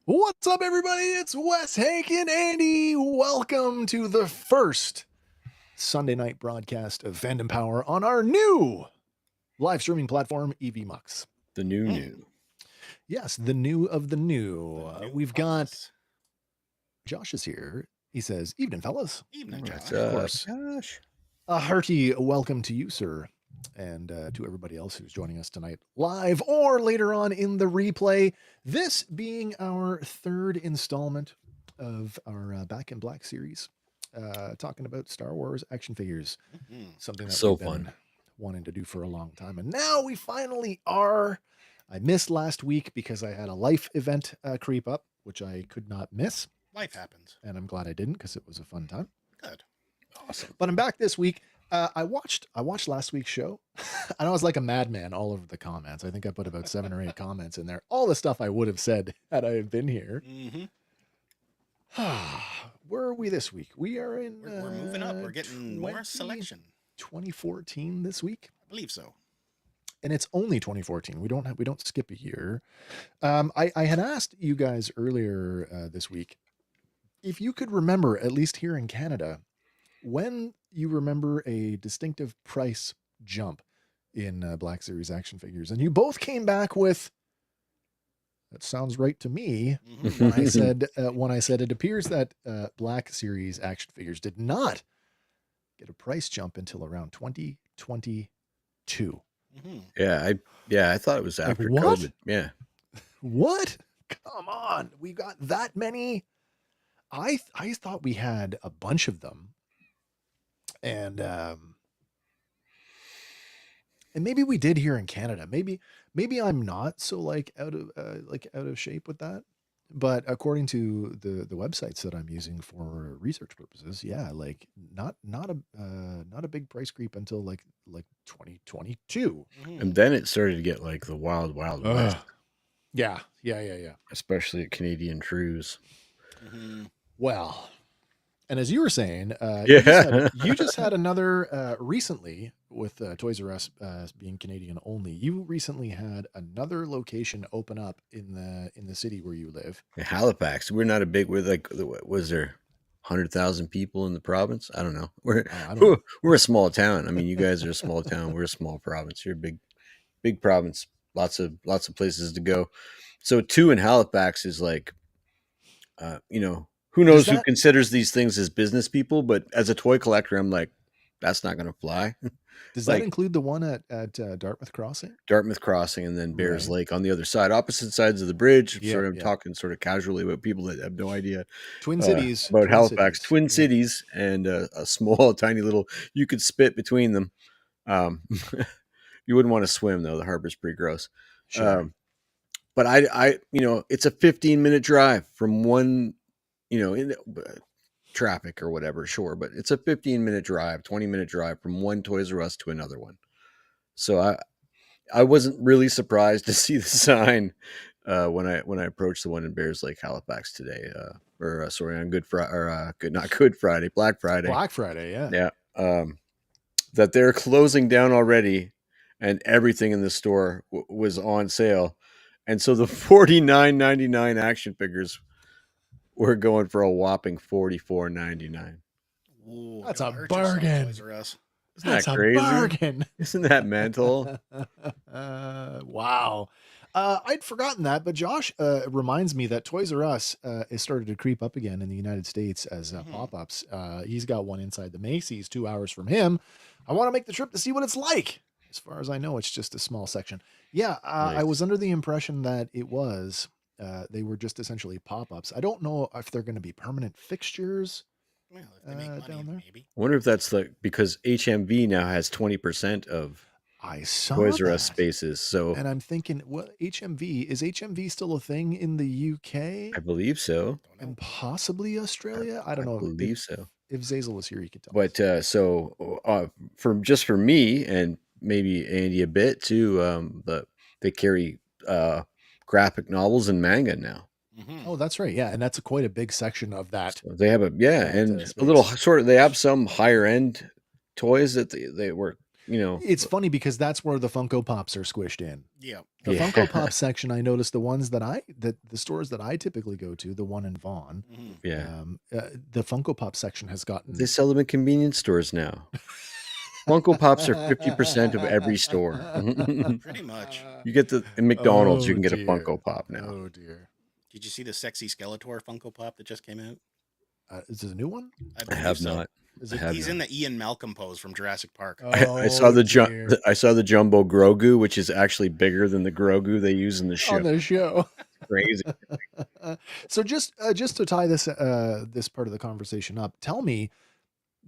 What's up, everybody? It's Wes, Hank, and Andy. Welcome to the first Sunday night broadcast of Fandom Power on our new live streaming platform, EVMux. The new. Yes, the new of the new. We've got Josh is here. He says, "Evening, fellas." Evening, Josh. Of course. Gosh. A hearty welcome to you, sir, and to everybody else who's joining us tonight live or later on in the replay. This being our third installment of our Back in Black series, talking about Star Wars action figures, something that we've been wanting to do for a long time. And now we finally are. I missed last week because I had a life event creep up, which I could not miss. Life happens. And I'm glad I didn't because it was a fun time. Good. Awesome. But I'm back this week. I watched last week's show, and I was like a madman all over the comments. I think I put about 7 or 8 comments in there. All the stuff I would have said had I been here. Where are we this week? We are in. We're moving up. We're getting more selection. 2014 this week. I believe so. And it's only 2014. We don't skip a year. I had asked you guys earlier this week if you could remember, at least here in Canada, when you remember a distinctive price jump in Black Series action figures. And you both came back with, that sounds right to me, when I said it appears that Black Series action figures did not get a price jump until around 2022. Yeah, I thought it was after what? COVID. Yeah. What? Come on. We got that many? I thought we had a bunch of them. And maybe we did here in Canada. Maybe I'm not so out of shape with that. But according to the websites that I'm using for research purposes, yeah, not a big price creep until like 2022. And then it started to get like the wild west. Yeah. Especially at Canadian Cruise. Well, and as you were saying, you just had another recently with Toys R Us being Canadian only. You recently had another location open up in the city where you live. In Halifax. We're not a big. We're like, was there 100,000 people in the province? I don't know. We're a small town. I mean, you guys are a small town. We're a small province. You're a big province. Lots of places to go. So 2 in Halifax is like, who knows who considers these things as business people, but as a toy collector, I'm like, that's not going to fly. Does that include the one at Dartmouth Crossing? Dartmouth Crossing and then Bears Lake on the other side, opposite sides of the bridge. I'm talking sort of casually about people that have no idea. Twin Cities. About Halifax. Twin Cities and a small, tiny little, you could spit between them. You wouldn't want to swim, though. The harbor's pretty gross. Sure. But I it's a 15-minute drive from one, in traffic or whatever, sure, but it's a 15-minute drive, 20-minute drive from one Toys R Us to another one. So I wasn't really surprised to see the sign when I approached the one in Bears Lake, Halifax today, on Good Friday, not Good Friday, Black Friday. Black Friday, yeah. Yeah. that they're closing down already, and everything in the store was on sale, and so the $49.99 action figures were going for a whopping $44.99. Ooh, That's I a purchased some bargain. Toys R Us. Isn't That's that a crazy? bargain. Isn't that mental? Wow. I'd forgotten that, but Josh reminds me that Toys R Us has started to creep up again in the United States as pop-ups. He's got one inside the Macy's 2 hours from him. I want to make the trip to see what it's like. As far as I know, it's just a small section. Yeah, I Nice. was under the impression that it was they were just essentially pop-ups. I don't know if they're going to be permanent fixtures Well, if they make money, down there. maybe. I wonder if that's because HMV now has 20% of I saw Toys R Us that. spaces. So And I'm thinking, what HMV is HMV still a thing in the UK I believe so. Don't know. and possibly Australia? I don't know. believe so. If Zazel was here, he could tell But us. for me and maybe Andy a bit too, they carry graphic novels and manga now. Oh, that's right. Yeah, and that's quite a big section of that. So they have and a little space. sort of. They have some higher end toys that they were, It's funny because that's where the Funko Pops are squished in. Yeah. The Yeah. Funko Pop section, I noticed the ones that the stores that I typically go to, the one in Vaughan, Yeah. the Funko Pop section has gotten. They sell them in convenience stores now. Funko Pops are 50% of every store. Pretty much. You get in McDonald's, Oh, you can get a dear. Funko Pop now. Oh dear. Did you see the sexy Skeletor Funko Pop that just came out? Is this a new one? I believe have so. not. He's in the Ian Malcolm pose from Jurassic Park. I saw the dear. I saw the jumbo Grogu, which is actually bigger than the Grogu they use in the show. On the show. Crazy. So just to tie this this part of the conversation up, tell me,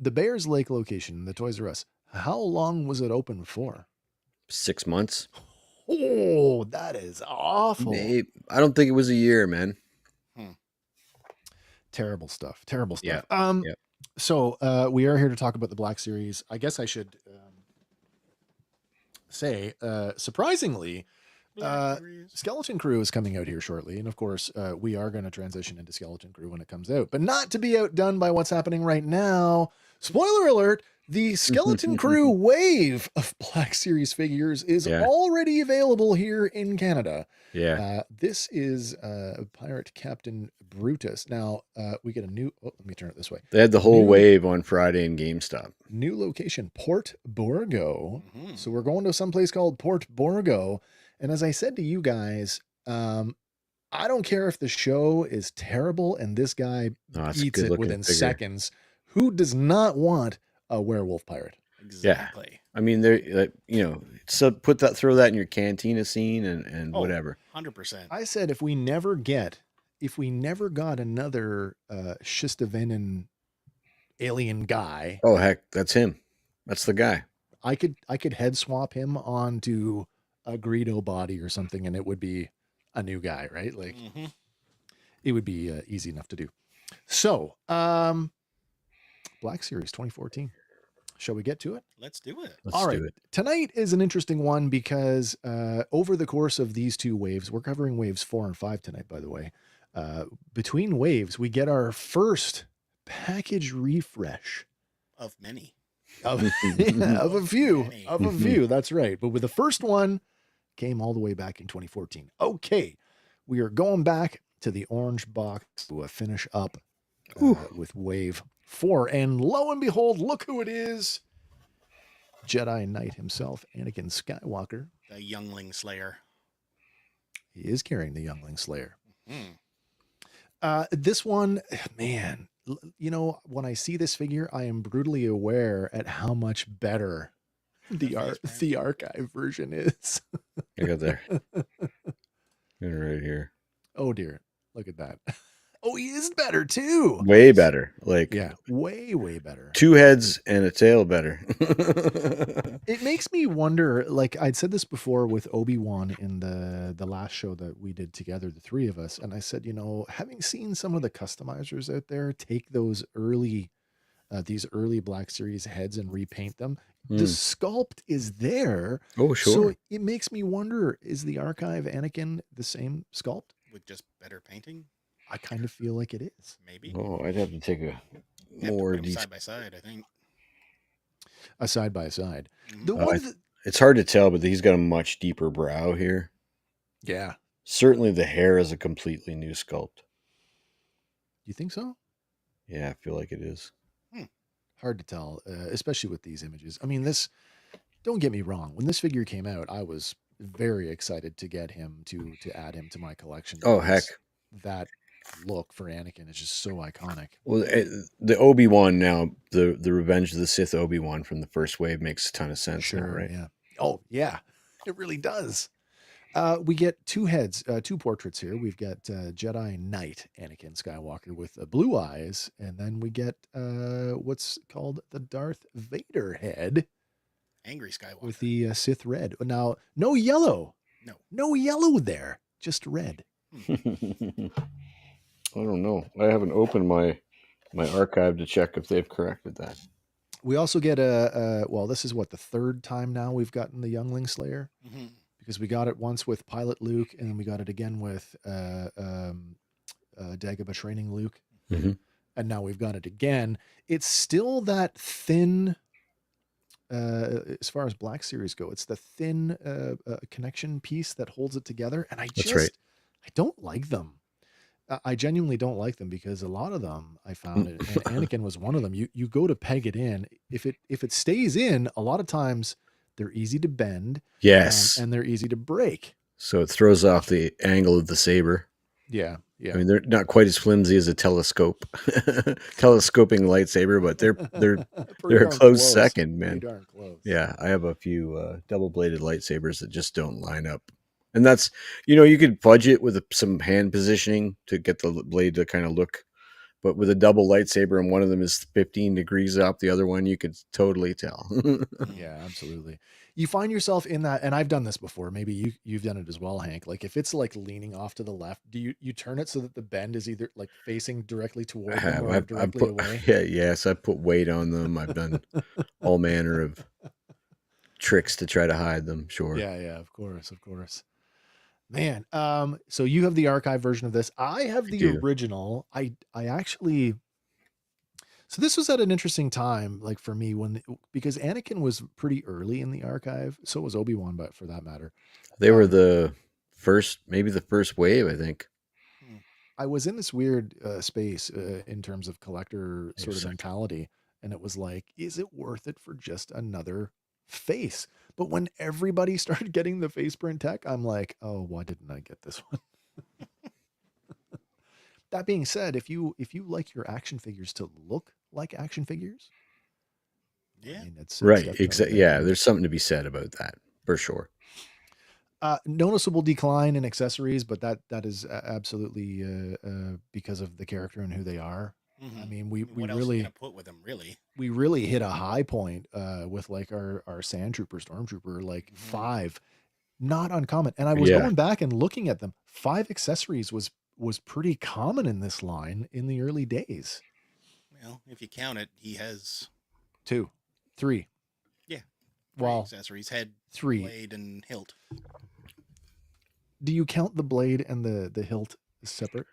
the Bears Lake location, the Toys R Us, how long was it open for? 6 months. Oh, that is awful. I don't think it was a year, man. Terrible stuff. Terrible stuff. Yeah. So we are here to talk about the Black Series. I guess I should say, surprisingly, Skeleton Crew is coming out here shortly, and of course, we are going to transition into Skeleton Crew when it comes out, but not to be outdone by what's happening right now. Spoiler alert, the Skeleton Crew wave of Black Series figures is already available here in Canada. Yeah. This is Pirate Captain Brutus. Now, we get a new... Oh, let me turn it this way. They had the whole wave on Friday in GameStop. New location, Port Borgo. So we're going to some place called Port Borgo. And as I said to you guys, I don't care if the show is terrible and this guy eats it within seconds. Who does not want a werewolf pirate? Exactly. Yeah. I mean, so throw that in your cantina scene and whatever. 100%. I said if we never got another Shistavenin alien guy. Oh heck, that's him. That's the guy. I could head swap him onto a Greedo body or something, and it would be a new guy, right? Like it would be easy enough to do. So, Black Series 2014. Shall we get to it? Let's do it. All right. Tonight is an interesting one because over the course of these two waves, we're covering waves 4 and 5 tonight, by the way. Between waves, we get our first package refresh. Of many. Of a few. That's right. But with the first one came all the way back in 2014. Okay. We are going back to the orange box to finish up with wave 4. And lo and behold, look who it is. Jedi Knight himself, Anakin Skywalker. The Youngling Slayer. He is carrying the Youngling Slayer. This one, man, when I see this figure, I am brutally aware at how much better the archive version is. Look at there. Right here. Oh dear. Look at that. Oh, he is better too. Way better. Like, yeah, way better. 2 heads and a tail better. It makes me wonder, like I'd said this before with Obi-Wan in the last show that we did together, the three of us. And I said, having seen some of the customizers out there take these early Black Series heads and repaint them, the sculpt is there. Oh, sure. So it makes me wonder, is the archive Anakin the same sculpt? With just better painting? I kind of feel like it is. Maybe. Oh, I'd have to take a more side by side, I think. a side by side. Mhm. The one that, It's hard to tell, but he's got a much deeper brow here. yeah, Certainly, the hair is a completely new sculpt. you think so? Yeah, I feel like it is. Hard to tell, especially with these images. I mean, this. Don't get me wrong. When this figure came out, I was very excited to get him to add him to my collection Oh, because heck. that look for Anakin is just so iconic. Well, the Obi-Wan now, the Revenge of the Sith Obi-Wan from the first wave makes a ton of sense now, Sure, right? yeah. Oh, yeah. It really does. We get two heads, two portraits here. We've got Jedi Knight Anakin Skywalker with blue eyes, and then we get what's called the Darth Vader head Angry Skywalker. with the Sith red. Now, no yellow. No. No yellow there, just red. I don't know. I haven't opened my archive to check if they've corrected that. We also get well, this is what, the third time now we've gotten the Youngling Slayer, Mhm. because we got it once with Pilot Luke, and then we got it again with Dagobah training Luke, Mhm. and now we've got it again. It's still that thin. As far as Black Series go, it's the thin connection piece that holds it together, and That's right. I don't like them. I genuinely don't like them because a lot of them I found it, and Anakin was one of them. You go to peg it in, if it stays in, a lot of times they're easy to bend, Yes. and they're easy to break. So it throws off the angle of the saber. Yeah, yeah. I mean, they're not quite as flimsy as a telescoping lightsaber, but they're Pretty a darn close second, Pretty man. darn close. Yeah, I have a few double-bladed lightsabers that just don't line up. And that's, you could fudge it with some hand positioning to get the blade to kind of look. But with a double lightsaber and one of them is 15 degrees up, the other one you could totally tell. Yeah, absolutely. You find yourself in that, and I've done this before. Maybe you've done it as well, Hank. Like if it's like leaning off to the left, do you turn it so that the bend is either like facing directly I toward them have. or I've directly put away? yes, I've put weight on them. I've done all manner of tricks to try to hide them. Sure. Yeah, yeah, of course, of course. Man, so you have the archive version of this. I have the do. original. I actually, so this was at an interesting time, like for me, because Anakin was pretty early in the archive. So was Obi-Wan, but for that matter, They were the first, maybe the first wave, I think. I was in this weird space in terms of collector Wait a sort of second. mentality, and it was like, is it worth it for just another face? But when everybody started getting the face print tech, I'm like, oh, why didn't I get this one? That being said, if you like your action figures to look like action figures, Yeah. I mean, it's Right. definitely Exactly. there Yeah. for you. There's something to be said about that for sure. Noticeable decline in accessories, but that is absolutely because of the character and who they are. Mhm. I mean, we what else are you really gonna put with them, really? we really hit a high point with like our sand trooper, stormtrooper, like Mhm. 5, not uncommon. And I was Yeah. going back and looking at them. 5 accessories was pretty common in this line in the early days. Well, if you count it, he has 2, 3. Yeah, 3 Well, accessories: head, 3. blade, and hilt. Do you count the blade and the hilt separate?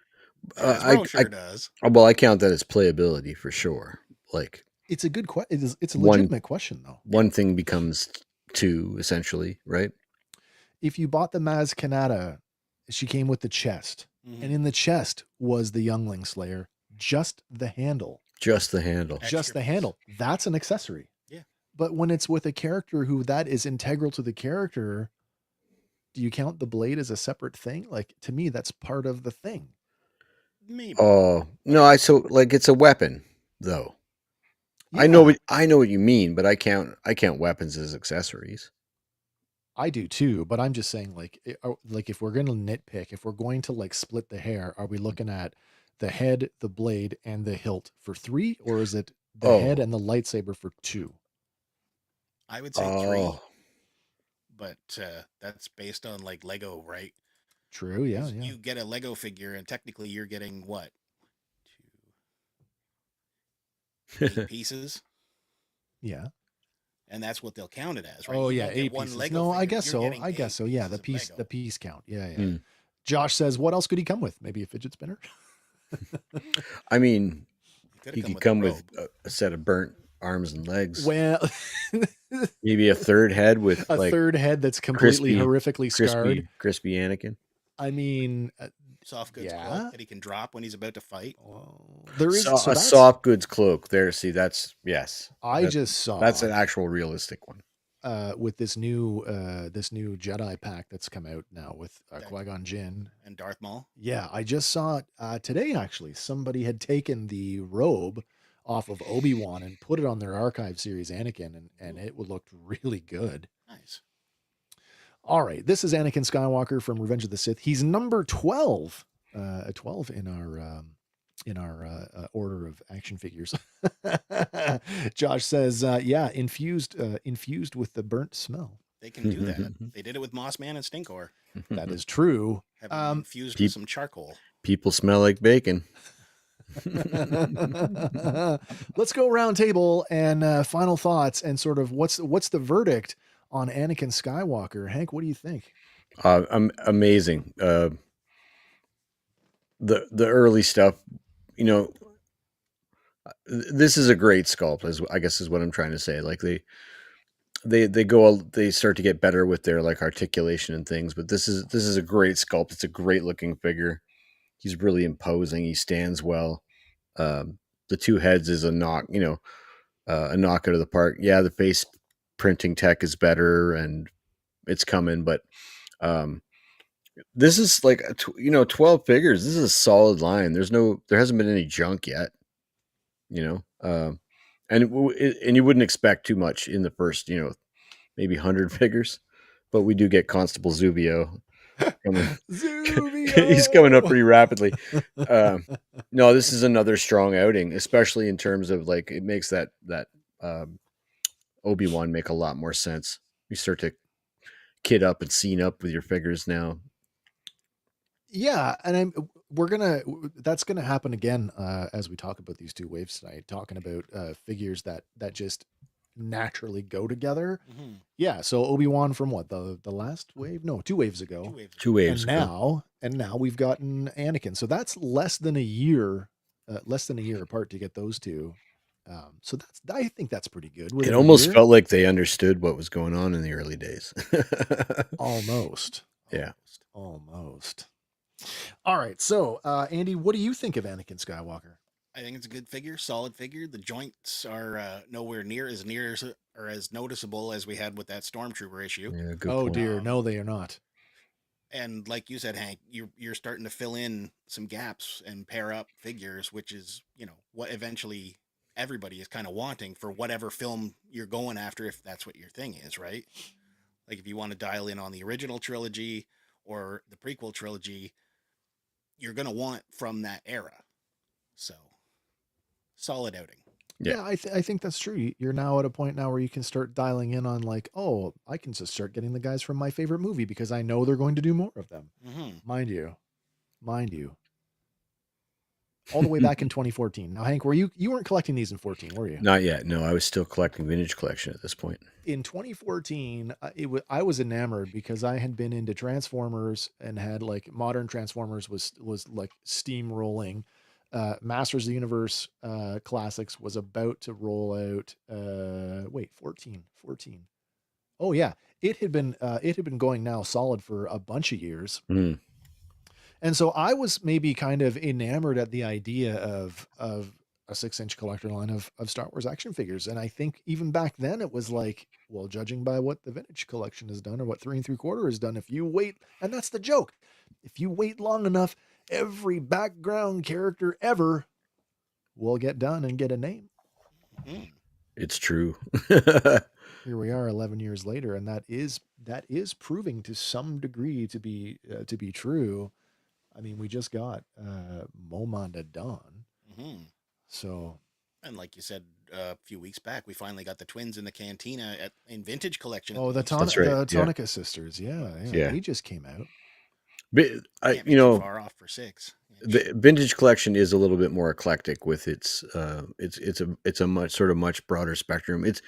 Hasbro sure does. Well, I count that as playability for sure. Like It's a good question. It's a One- legitimate question though. one thing becomes two, essentially, right? If you bought the Maz Kanata, she came with the chest, Mhm. and in the chest was the Youngling Slayer, just the handle. Just the handle. Extra Just the piece. handle. That's an accessory. Yeah. But when it's with a character who that is integral to the character, do you count the blade as a separate thing? Like to me, that's part of the thing. Maybe. Oh no, it's a weapon though. I know what you mean, but I count weapons as accessories. I do too, but I'm just saying, like if we're going to nitpick, if we're going to like split the hair, are we looking at the head, the blade, and the hilt for 3, or is it the head and the lightsaber for 2? I would say 3, Oh, but that's based on like Lego, right? True, yeah, 'Cause yeah. You get a Lego figure, and technically you're getting what? 8 pieces, Yeah. and that's what they'll count it as, right? Oh You yeah, don't get 8 one pieces. Lego No, I figure, guess you're so. getting I guess 8 so. Yeah, pieces of the Lego. piece count. Yeah, yeah. Hmm. Josh says, "What else could he come with? Maybe a fidget spinner?" I mean, He could he have could come come with with a set of burnt arms and legs. Well, Maybe a third head with a like third head that's completely crispy, horrifically scarred. crispy Anakin. I mean, Soft goods cloak yeah. that he can drop when he's about to fight. Well, there is So a that's soft goods cloak. There, see, that's yes. I just saw That's an actual realistic one. with this new Jedi pack that's come out now with That- Qui-Gon Jinn. And Darth Maul. Yeah, I just saw it today actually. Somebody had taken the robe off of Obi-Wan and put it on their archive series Anakin, and it would look really good. Nice. All right, this is Anakin Skywalker from Revenge of the Sith. He's number 12, 12 in our order of action figures. Josh says, yeah, infused with the burnt smell. They can do that. They did it with Moss Man and Stinkor. That is true. Have them infused with some charcoal. People smell like bacon. Let's go round table and final thoughts and sort of what's the verdict on Anakin Skywalker. Hank, what do you think? Amazing. The early stuff, you know, this is a great sculpt, I guess is what I'm trying to say. Like they start to get better with their like articulation and things, but this is a great sculpt. It's a great looking figure. He's really imposing. He stands well. The two heads is a knockout of the park. Yeah, the face printing tech is better and it's coming, but this is like 12 figures. This is a solid line. There hasn't been any junk yet, and you wouldn't expect too much in the first maybe 100 figures, but we do get Constable Zubio coming. Zubio! He's coming up pretty rapidly. No, this is another strong outing, especially in terms of like it makes that Obi-Wan make a lot more sense. You start to kit up and scene up with your figures now. Yeah, and that's gonna happen again as we talk about these two waves tonight, talking about figures that just naturally go together. Mm-hmm. Yeah, so Obi-Wan from what the last wave? No, 2 waves ago. 2 waves ago. And now we've gotten Anakin. So that's less than a year apart to get those two. So I think that's pretty good. It almost felt like they understood what was going on in the early days. Almost. Yeah. Almost. All right. So, Andy, what do you think of Anakin Skywalker? I think it's a good figure, solid figure. The joints are nowhere near as noticeable as we had with that Stormtrooper issue. Yeah, good Oh point. dear, no, they are not. And like you said, Hank, you're starting to fill in some gaps and pair up figures, which is what eventually everybody is kind of wanting for whatever film you're going after, if that's what your thing is, right? Like if you want to dial in on the original trilogy or the prequel trilogy, you're going to want from that era. So, solid outing. Yeah, I think that's true. You're now at a point now where you can start dialing in on like, oh, I can just start getting the guys from my favorite movie because I know they're going to do more of them. Mm-hmm. Mind you. All the way back in 2014. Now, Hank, you weren't collecting these in 14, were you? Not yet. No, I was still collecting vintage collection at this point. In 2014, I was enamored because I had been into Transformers and had like modern Transformers was like steamrolling. Masters of the Universe Classics was about to roll out. 14. Oh yeah, it had been going now solid for a bunch of years. Mm. And so I was maybe kind of enamored at the idea of a 6-inch collector line of Star Wars action figures. And I think even back then it was like, well, judging by what the vintage collection has done or what 3 3/4 has done, if you wait, and that's the joke, if you wait long enough, every background character ever will get done and get a name. Mm-hmm. It's true. Here we are 11 years later, and that is proving to some degree to be true. I mean, we just got Momanda Dawn. Mm-hmm. So, and like you said a few weeks back, we finally got the twins in the cantina in vintage collection. Oh, the Tonica sisters. Yeah. They just came out. But far off for 6. The vintage collection is a little bit more eclectic with its a much broader spectrum. It's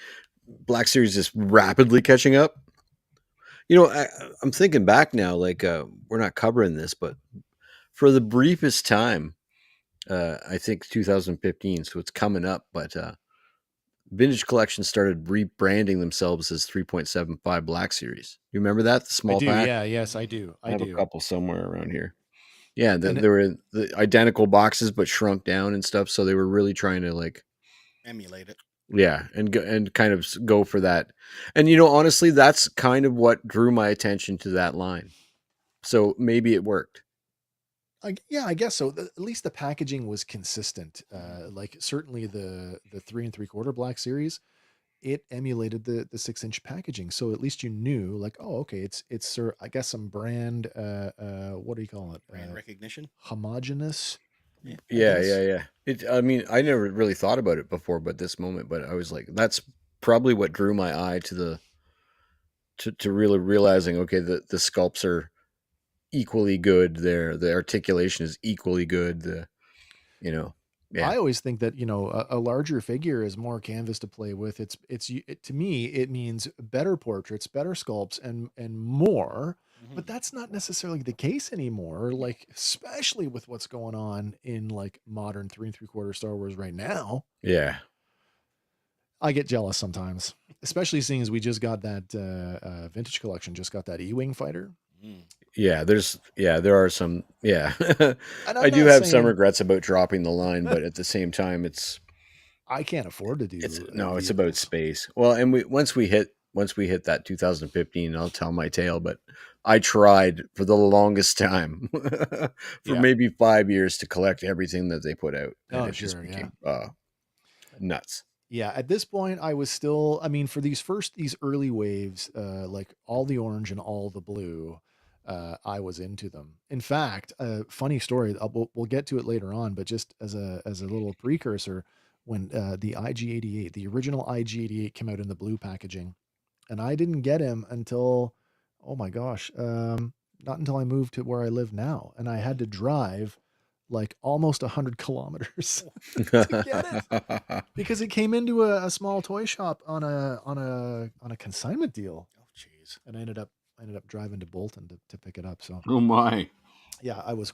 Black Series is rapidly catching up. I'm thinking back now, like we're not covering this, but for the briefest time, I think 2015, so it's coming up, but Vintage Collection started rebranding themselves as 3.75 Black Series. You remember that? The I small do. pack? Yeah. Yes, I Mhm. do. I I have a do. couple somewhere around here. Yeah, And they were the identical boxes but shrunk down and stuff. So they were really trying to like, Emulate it. yeah, and kind of go for that. And honestly, that's kind of what drew my attention to that line. So maybe it worked. yeah, I guess so. At least the packaging was consistent. Like certainly the 3 3/4 Black Series, it emulated the 6-inch packaging. So at least you knew, like, oh, okay, it's I guess some brand. What do you call it? Brand recognition. Homogeneous. Yeah. I Yeah, guess. yeah, yeah. I mean, I never really thought about it before, but this moment, but I was like, that's probably what drew my eye to to really realizing, okay, the sculpts are equally good. The articulation is equally good. Yeah, I always think that a larger figure is more canvas to play with. To me it means better portraits, better sculpts, and more. But Mhm. that's not necessarily the case anymore. Yeah. Like especially with what's going on in like modern 3 3/4 Star Wars right now, yeah, I get jealous sometimes. Especially seeing as we just got that vintage collection, just got that E-wing fighter, Mm. yeah. There are some. Yeah, and I I'm do not have some saying regrets about dropping the line, but at the same time, I can't afford to it's do no, it's about vehicles. space. Well, and once we hit that 2015, I'll tell my tale. But I tried for the longest time, for Yeah. maybe 5 years, to collect everything that they put out, and Oh, it just sure. Yeah. became nuts. Yeah, at this point, I was still. I mean, for these early waves, like all the orange and all the blue, I was into them. In fact, a funny story. We'll get to it later on, but just as a little precursor, when the IG-88, the original IG-88, came out in the blue packaging, and I didn't get him until, oh my gosh, not until I moved to where I live now, and I had to drive like almost 100 kilometers Oh, to get it because it came into a small toy shop on a consignment deal, oh, jeez. and I ended up driving to Bolton to pick it up. So Oh my! yeah, I was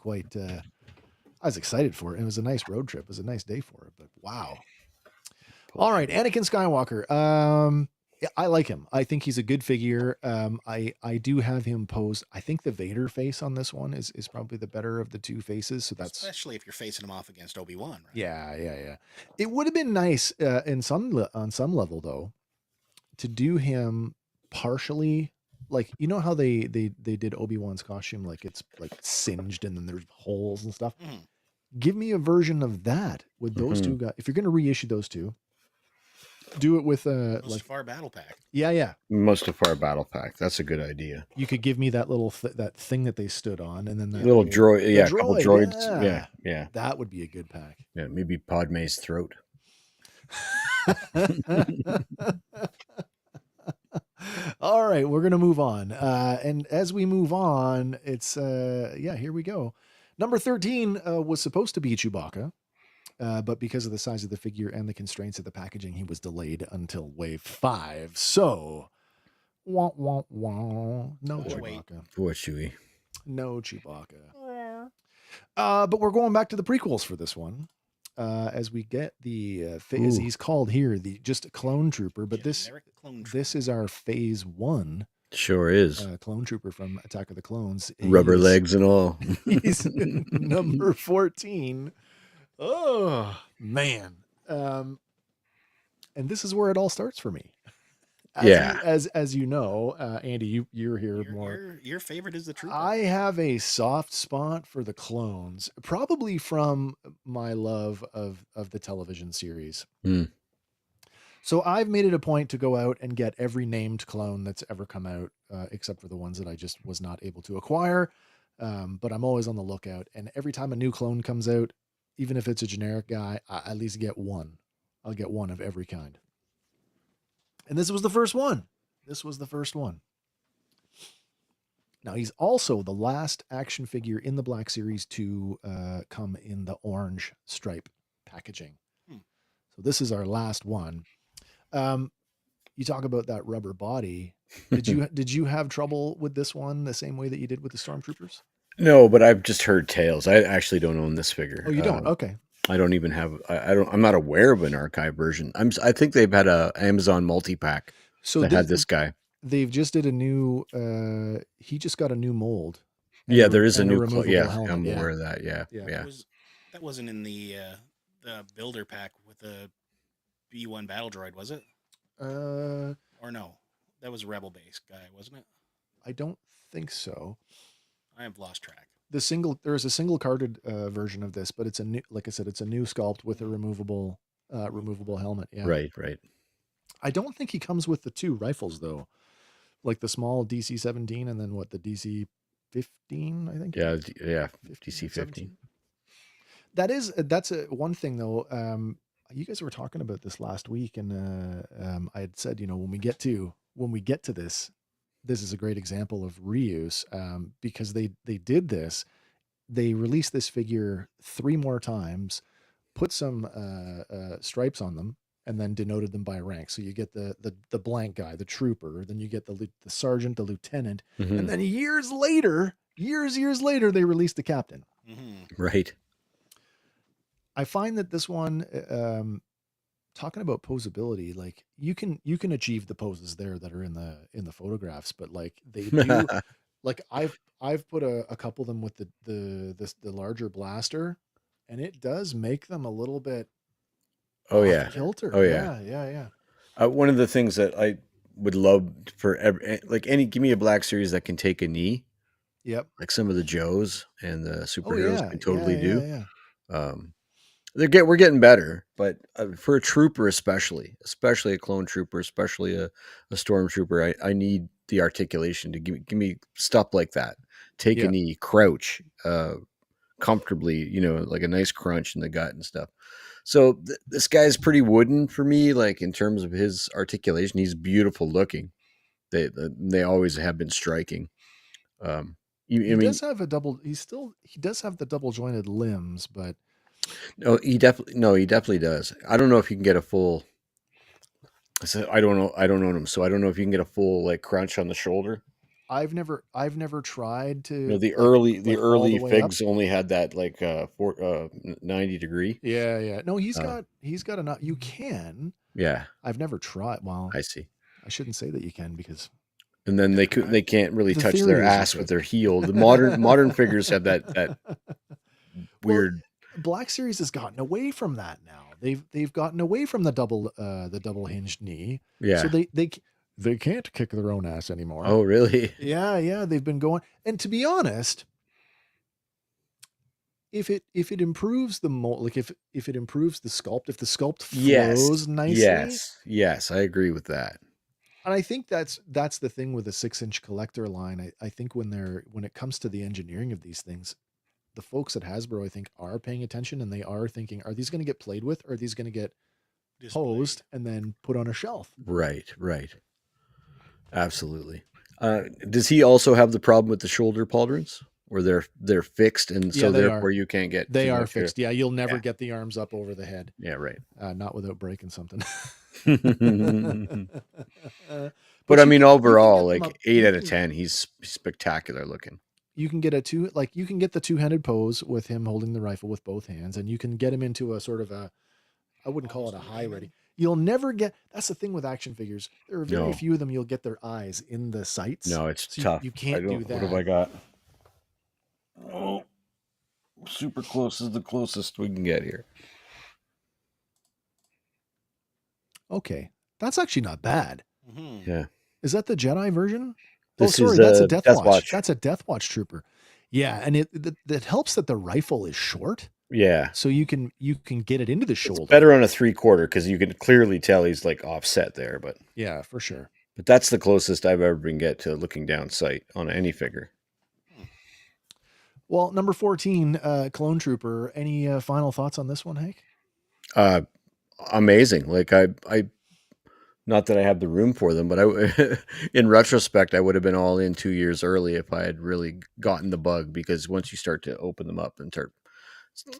excited for it. It was a nice road trip. It was a nice day for it. But wow. All right, Anakin Skywalker. Yeah, I like him. I think he's a good figure. I do have him posed. I think the Vader face on this one is probably the better of the two faces. So that's Especially if you're facing him off against Obi-Wan, right? yeah, yeah, yeah. It would have been nice on some level though to do him partially, like how they did Obi-Wan's costume, like it's like singed and then there's holes and stuff. Mhm. Give me a version of that with those Mhm. two guys. If you're going to reissue those two, do it with like Mustafar battle pack. yeah. Mustafar battle pack. That's a good idea. You could give me that little that thing that they stood on, and then that Little droid, the yeah, a couple droid. droids. Yeah, Yeah, yeah, that would be a good pack. yeah. Maybe Padme's throat. All right, we're gonna move on, and as we move on, it's yeah, here we go. Number 13 was supposed to be Chewbacca, but because of the size of the figure and the constraints of the packaging, he was delayed until wave 5. So, wah wah wah, no Oh, wait. Chewbacca, Poor Chewie. no Chewbacca. But we're going back to the prequels for this one. As we get the as Ooh, he's called here, the just clone trooper, but Generic clone this is our phase 1 sure is. clone trooper from Attack of the Clones. Rubber legs and all. He's number 14. Oh man. And this is where it all starts for me. Yeah. As you know, Andy, you're here more. Your favorite is the trooper. I have a soft spot for the clones, probably from my love of the television series. Mm. So I've made it a point to go out and get every named clone that's ever come out, except for the ones that I just was not able to acquire. But I'm always on the lookout, and every time a new clone comes out, even if it's a generic guy, I at least get one. I'll get one of every kind. And this was the first one. This was the first one. Now, he's also the last action figure in the Black Series to come in the orange stripe packaging. So this is our last one. You talk about that rubber body. Did you have trouble with this one the same way that you did with the Stormtroopers? No, but I've just heard tales. I actually don't own this figure. Oh, you don't? Okay. I don't even have. I don't. I'm not aware of an archive version. I think they've had a Amazon multi-pack So that had this guy. they've just did a new. He just got a new mold Yeah, there is a and a new. removable Yeah, helmet. I'm Yeah, aware of that. Yeah, yeah. That yeah. was that wasn't in the builder pack with the B1 battle droid, was it? Uh, Or no? That was a rebel base guy, wasn't it? I don't think so. I have lost track. There's a single carded version of this, but it's a new, like I said, it's a new sculpt with a removable helmet. Yeah. Right, right. I don't think he comes with the two rifles though, like the small DC-17 and then what the DC-15, I think. Yeah, yeah. 15 DC or 15. 17. That's a one thing though. You guys were talking about this last week, and I had said, when we get to this, this is a great example of reuse, because they did this. They released this figure 3 more times, put some stripes on them, and then denoted them by rank. So you get the blank guy, the trooper, then you get the sergeant, the lieutenant, and then years later, they released the captain. Right. I find that this one, talking about posability, like you can achieve the poses there that are in the photographs, but like they do, like I've put a couple of them with the larger blaster, and it does make them a little bit Oh off yeah. kilter. Oh yeah. Yeah. One of the things that I would love for give me a Black Series that can take a knee, Yep. like some of the Joes and the Oh superheroes yeah. can Yeah. totally do. Yeah. Um, we're getting better, but for a trooper, especially a clone trooper, especially a stormtrooper, I need the articulation to give me stuff like that. Take a Yeah. knee, crouch, comfortably, like a nice crunch in the gut and stuff. So this guy's pretty wooden for me, like in terms of his articulation. He's beautiful looking. They always have been striking. Um, I He mean, does have he does have the double jointed limbs, but no, he definitely does. I don't know if you can get a full. So I don't own him, so I don't know if you can get a full like crunch on the shoulder. I've never tried No, to the all the early way up. figs only had that like 90 degree. Yeah. No, Uh, he's got enough. You can. yeah, I've never tried. Well, I see. I shouldn't say that you can, because And then they can't really the touch their theory is you ass with could. their heel. The modern figures have that Well, weird. Black Series has gotten away from that now. They've gotten away from the double hinged knee. So Yeah. they can't kick their own ass anymore. Oh, really? Yeah, they've been going. And to be honest, if it improves the mold, like if it improves the sculpt, if the sculpt flows nicely, Yes. I agree with that. and I think that's the thing with a 6-inch collector line. I think when it comes to the engineering of these things, the folks at Hasbro, I think, are paying attention, and they are thinking, are these going to get played with, or are these going to get posed and then put on a shelf? Right. Absolutely. Does he also have the problem with the shoulder pauldrons, where they're fixed, and Yeah, so they are. therefore you can't get They too are much? fixed. Yeah, you'll never Yeah. get the arms up over the head. Yeah, right. Not without breaking something. But I mean, overall, get them like up. 8 out of 10, he's spectacular looking. You can get you can get the two-handed pose with him holding the rifle with both hands, and you can get him into a sort of a, I wouldn't call it a high ready. You'll never get, that's the thing with action figures. There are very No. few of them you'll get their eyes in the sights. No, it's So tough. You can't do that. What have I got? Oh, super close is the closest we can get here. Okay, that's actually not bad. Yeah. Is that the Jedi version? This oh, sorry, is that's a Death Watch. Watch. That's a Death Watch trooper. Yeah, and it helps that the rifle is short. Yeah. So you can get it into the shoulder. It's better on a 3/4 because you can clearly tell he's like offset there, but yeah, for sure. But that's the closest I've ever been get to looking down sight on any figure. Well, number 14, Clone Trooper. Any final thoughts on this one, Hank? Amazing. Like I not that I have the room for them, but in retrospect, I would have been all in 2 years early if I had really gotten the bug, because once you start to open them up and start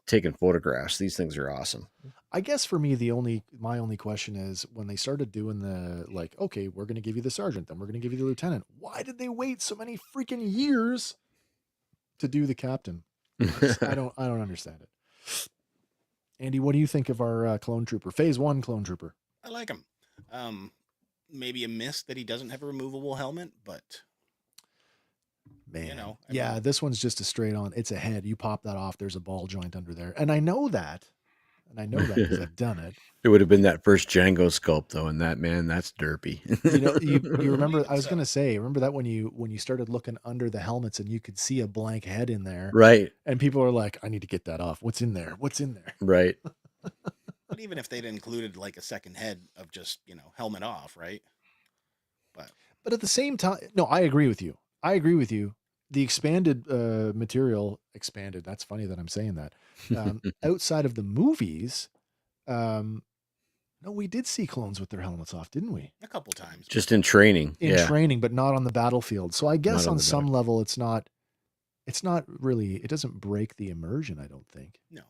taking photographs, these things are awesome. I guess for me, my only question is, when they started doing the, like, okay, we're going to give you the sergeant, then we're going to give you the lieutenant. Why did they wait so many freaking years to do the captain? I don't understand it. Andy, what do you think of our clone trooper? Phase 1 clone trooper. I like him. Maybe a miss that he doesn't have a removable helmet, but Man. I yeah, mean, this one's just a straight on. It's a head. You pop that off, there's a ball joint under there. And I know that. And I know that because I've done it. It would have been that first Django sculpt though, and that man, that's derpy. You remember? Even I was so. gonna say, remember that when you started looking under the helmets and you could see a blank head in there, Right, and people are like, "I need to get that off. What's in there? What's in there?" right. But even if they'd included like a second head of just helmet off, right? But But at the same time, no, I agree with you. I agree with you. The expanded material, expanded. That's funny that I'm saying that. Outside of the movies, no, we did see clones with their helmets off, didn't we? a couple times. Just in training. In Yeah. training, but not on the battlefield. So I guess Not on on the some battlefield. level, it's not really. It doesn't break the immersion, I don't think. No.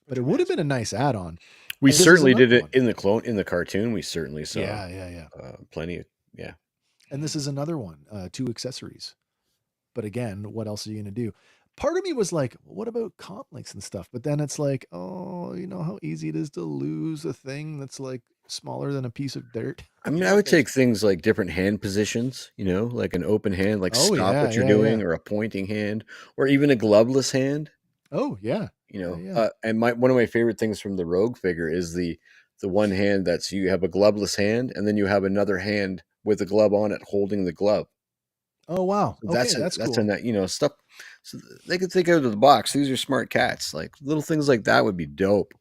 But it would have been a nice add-on. We And this is certainly did another it one. in the cartoon. We certainly saw Yeah. plenty of yeah. And this is another one, 2 accessories. But again, what else are you going to do? Part of me was like, what about comp links and stuff? But then it's like, oh, you know how easy it is to lose a thing that's like smaller than a piece of dirt. I mean, You I know would what they- take things like different hand positions, like an open hand, like Oh, stop yeah, what you're yeah, doing, yeah. or a pointing hand, or even a gloveless hand. Oh, yeah. Yeah. And one of my favorite things from the Rogue figure is the one hand that's you have a gloveless hand, and then you have another hand with a glove on it holding the glove. Oh, wow. So Okay, that's cool. stuff. So they could think out of the box. These are smart cats. Like little things like that would be dope.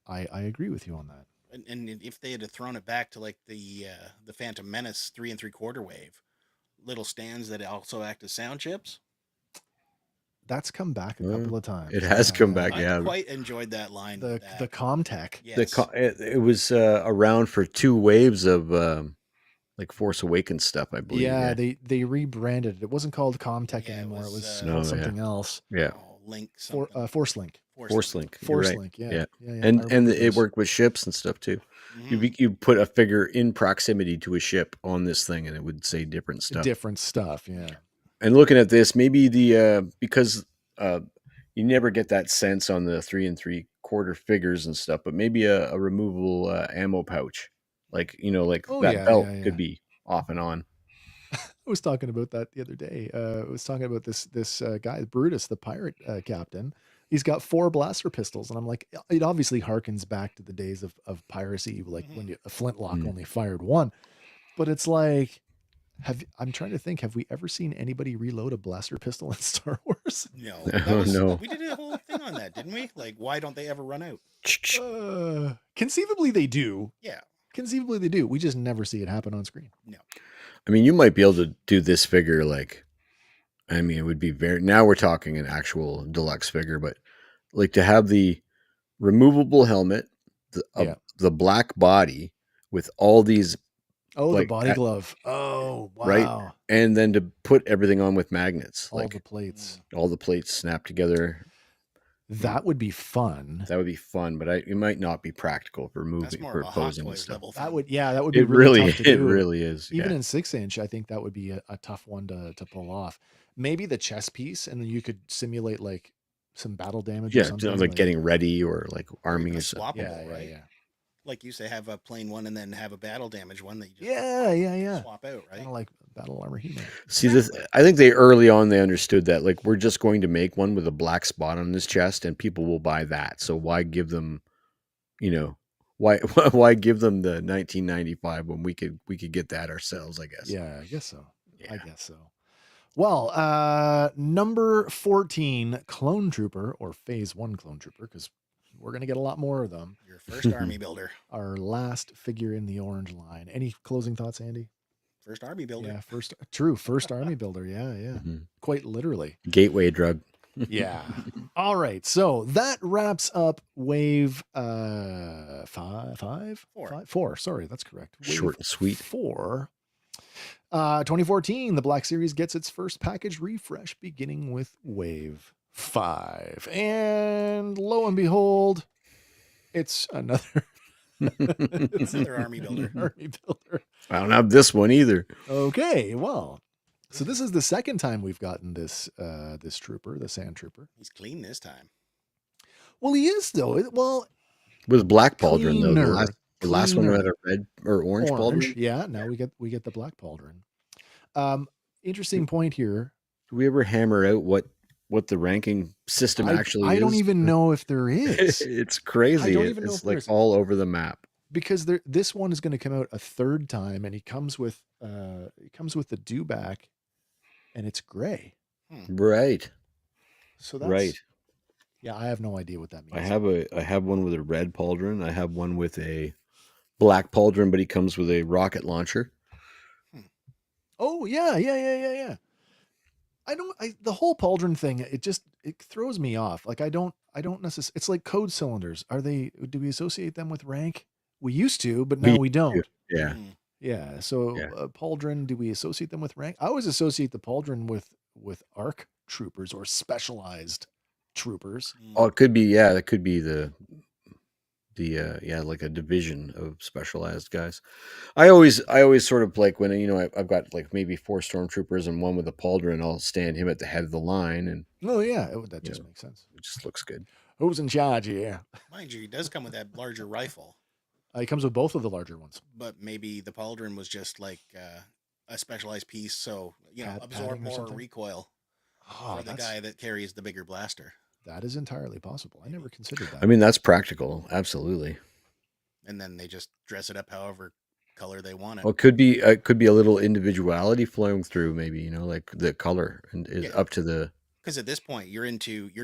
I agree with you on that. and if they had thrown it back to like the Phantom Menace 3 3/4 wave, little stands that also act as sound chips. That's come back a couple of times. It has come back. I Yeah, quite enjoyed that line. The with that. the Comtech. Yes. it was around for 2 waves of like Force Awakens stuff, I believe. Yeah, they rebranded it. It wasn't called Comtech Yeah, it anymore. It was, was No, called yeah. something else. Yeah. Link For something. Force Link. Force Link. You're Force right. Link. Yeah. Yeah. I And remember it those. worked with ships and stuff too. Mhm. You put a figure in proximity to a ship on this thing, and it would say different stuff. Different stuff. Yeah. And looking at this, maybe because you never get that sense on the 3 3/4 figures and stuff, but maybe a removable ammo pouch, like Oh, that yeah, belt yeah. could be off and on. I was talking about that the other day. I was talking about this guy, Brutus, the pirate captain. He's got 4 blaster pistols, and I'm like, it obviously harkens back to the days of piracy, like when a flintlock only fired 1. But it's like, I'm trying to think, have we ever seen anybody reload a blaster pistol in Star Wars? No. Oh, no. We did a whole thing on that, didn't we? Like, why don't they ever run out? Conceivably, they do. Yeah. Conceivably, they do. We just never see it happen on screen. No. I mean, you might be able to do this figure it would be now we're talking an actual deluxe figure, but like to have the removable helmet, the black body with all these. Oh, like, the body glove. Oh, wow. Right. And then to put everything on with magnets, All the plates. all the plates snapped together. That would be fun. That would be fun, but it might not be practical for That's moving, more for of a Hot posing and Toys stuff. level That thing. would be It really really, tough to it do. really is. Even Yeah. in 6-inch, I think that would be a tough one to pull off. Maybe the chest piece, and then you could simulate like some battle damage or Yeah, something. like getting ready or like arming even a yourself. swappable, right? Yeah. Like you say, have a plain one and then have a battle damage one that you just Yeah. swap out, right? Kind of like Battle Armor He-Man. See, I think they early on they understood that like we're just going to make one with a black spot on his chest, and people will buy that. So why give them, why give them the 1995 when we could get that ourselves? I guess. Yeah, I guess so. Yeah. I guess so. Well, number 14, Clone Trooper, or Phase 1 Clone Trooper, because we're going to get a lot more of them. Your first army builder. Our last figure in the orange line. Any closing thoughts, Andy? First army builder. Yeah, first army builder. Yeah. Mhm. Quite literally. Gateway drug. Yeah. All right. So that wraps up wave 4. Sorry, that's correct. Wave Short and sweet. 4. 2014, the Black Series gets its first package refresh, beginning with wave 5. And lo and behold, it's another Another army builder. army builder. I don't have this one either. Okay, well, so this is the second time we've gotten this trooper, the Sand Trooper. He's clean this time. Well, he is though. Well, With black pauldron though, the last one had cleaner, a red or orange orange. pauldron. Yeah. Now we get the black pauldron. Um, interesting point here. Do we ever hammer out what the ranking system actually I don't is? even know if there is. It's I crazy. don't even know if It's there like is, all over the map. because this one is going to come out a third time, and he comes with the dewback, and it's gray. Right. So that's Right. yeah. I have no idea what that means. I have one with a red pauldron. I have one with a black pauldron, but he comes with a rocket launcher. Oh yeah. The whole pauldron thing, it throws me off. Like I don't necessarily. It's like code cylinders. Do we associate them with rank? We used to, but now we don't. Yeah. Yeah. So Yeah. pauldron, do we associate them with rank? I always associate the pauldron with ARC troopers or specialized troopers. Oh, it could be. Yeah, that could be the like a division of specialized guys. I always sort of like when I've got like maybe 4 stormtroopers and one with a pauldron. I'll stand him at the head of the line, and Oh yeah, that just know, makes sense. it just looks good. Who's in charge here? Mind you, he does come with that larger rifle, He comes with both of the larger ones. but maybe the pauldron was just like a specialized piece, so absorb padding or more something? recoil Oh, for the guy that carries the bigger blaster. that is entirely possible. I never considered that. I mean, that's practical, absolutely. And then they just dress it up however color they want it. Well, it could be a little individuality flowing through, maybe like the color and is Yeah. up to the. Because at this point, you're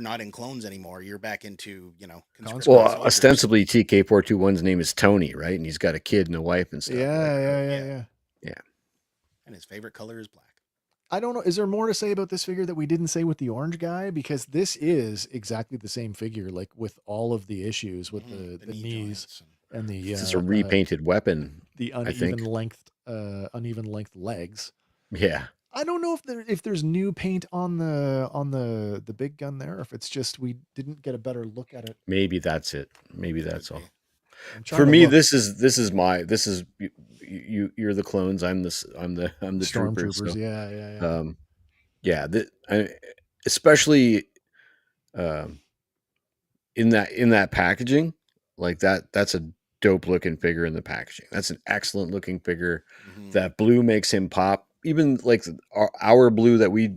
not in clones anymore. You're back into conscripted Well, soldiers. ostensibly TK421's name is Tony, right? And he's got a kid and a wife and stuff. Yeah. And his favorite color is black. I don't know. Is there more to say about this figure that we didn't say with the orange guy? Because this is exactly the same figure, like with all of the issues with the knee knees joints and the It's a repainted weapon. the uneven length legs. Yeah. I don't know if there's new paint on the big gun there, or if it's just we didn't get a better look at it. Maybe that's it. Maybe that's all. For me, this is you're the clones. I'm the troopers. Stormtroopers. So, especially in that packaging, like that's a dope looking figure in the packaging. That's an excellent looking figure. That blue makes him pop. Even like our blue that we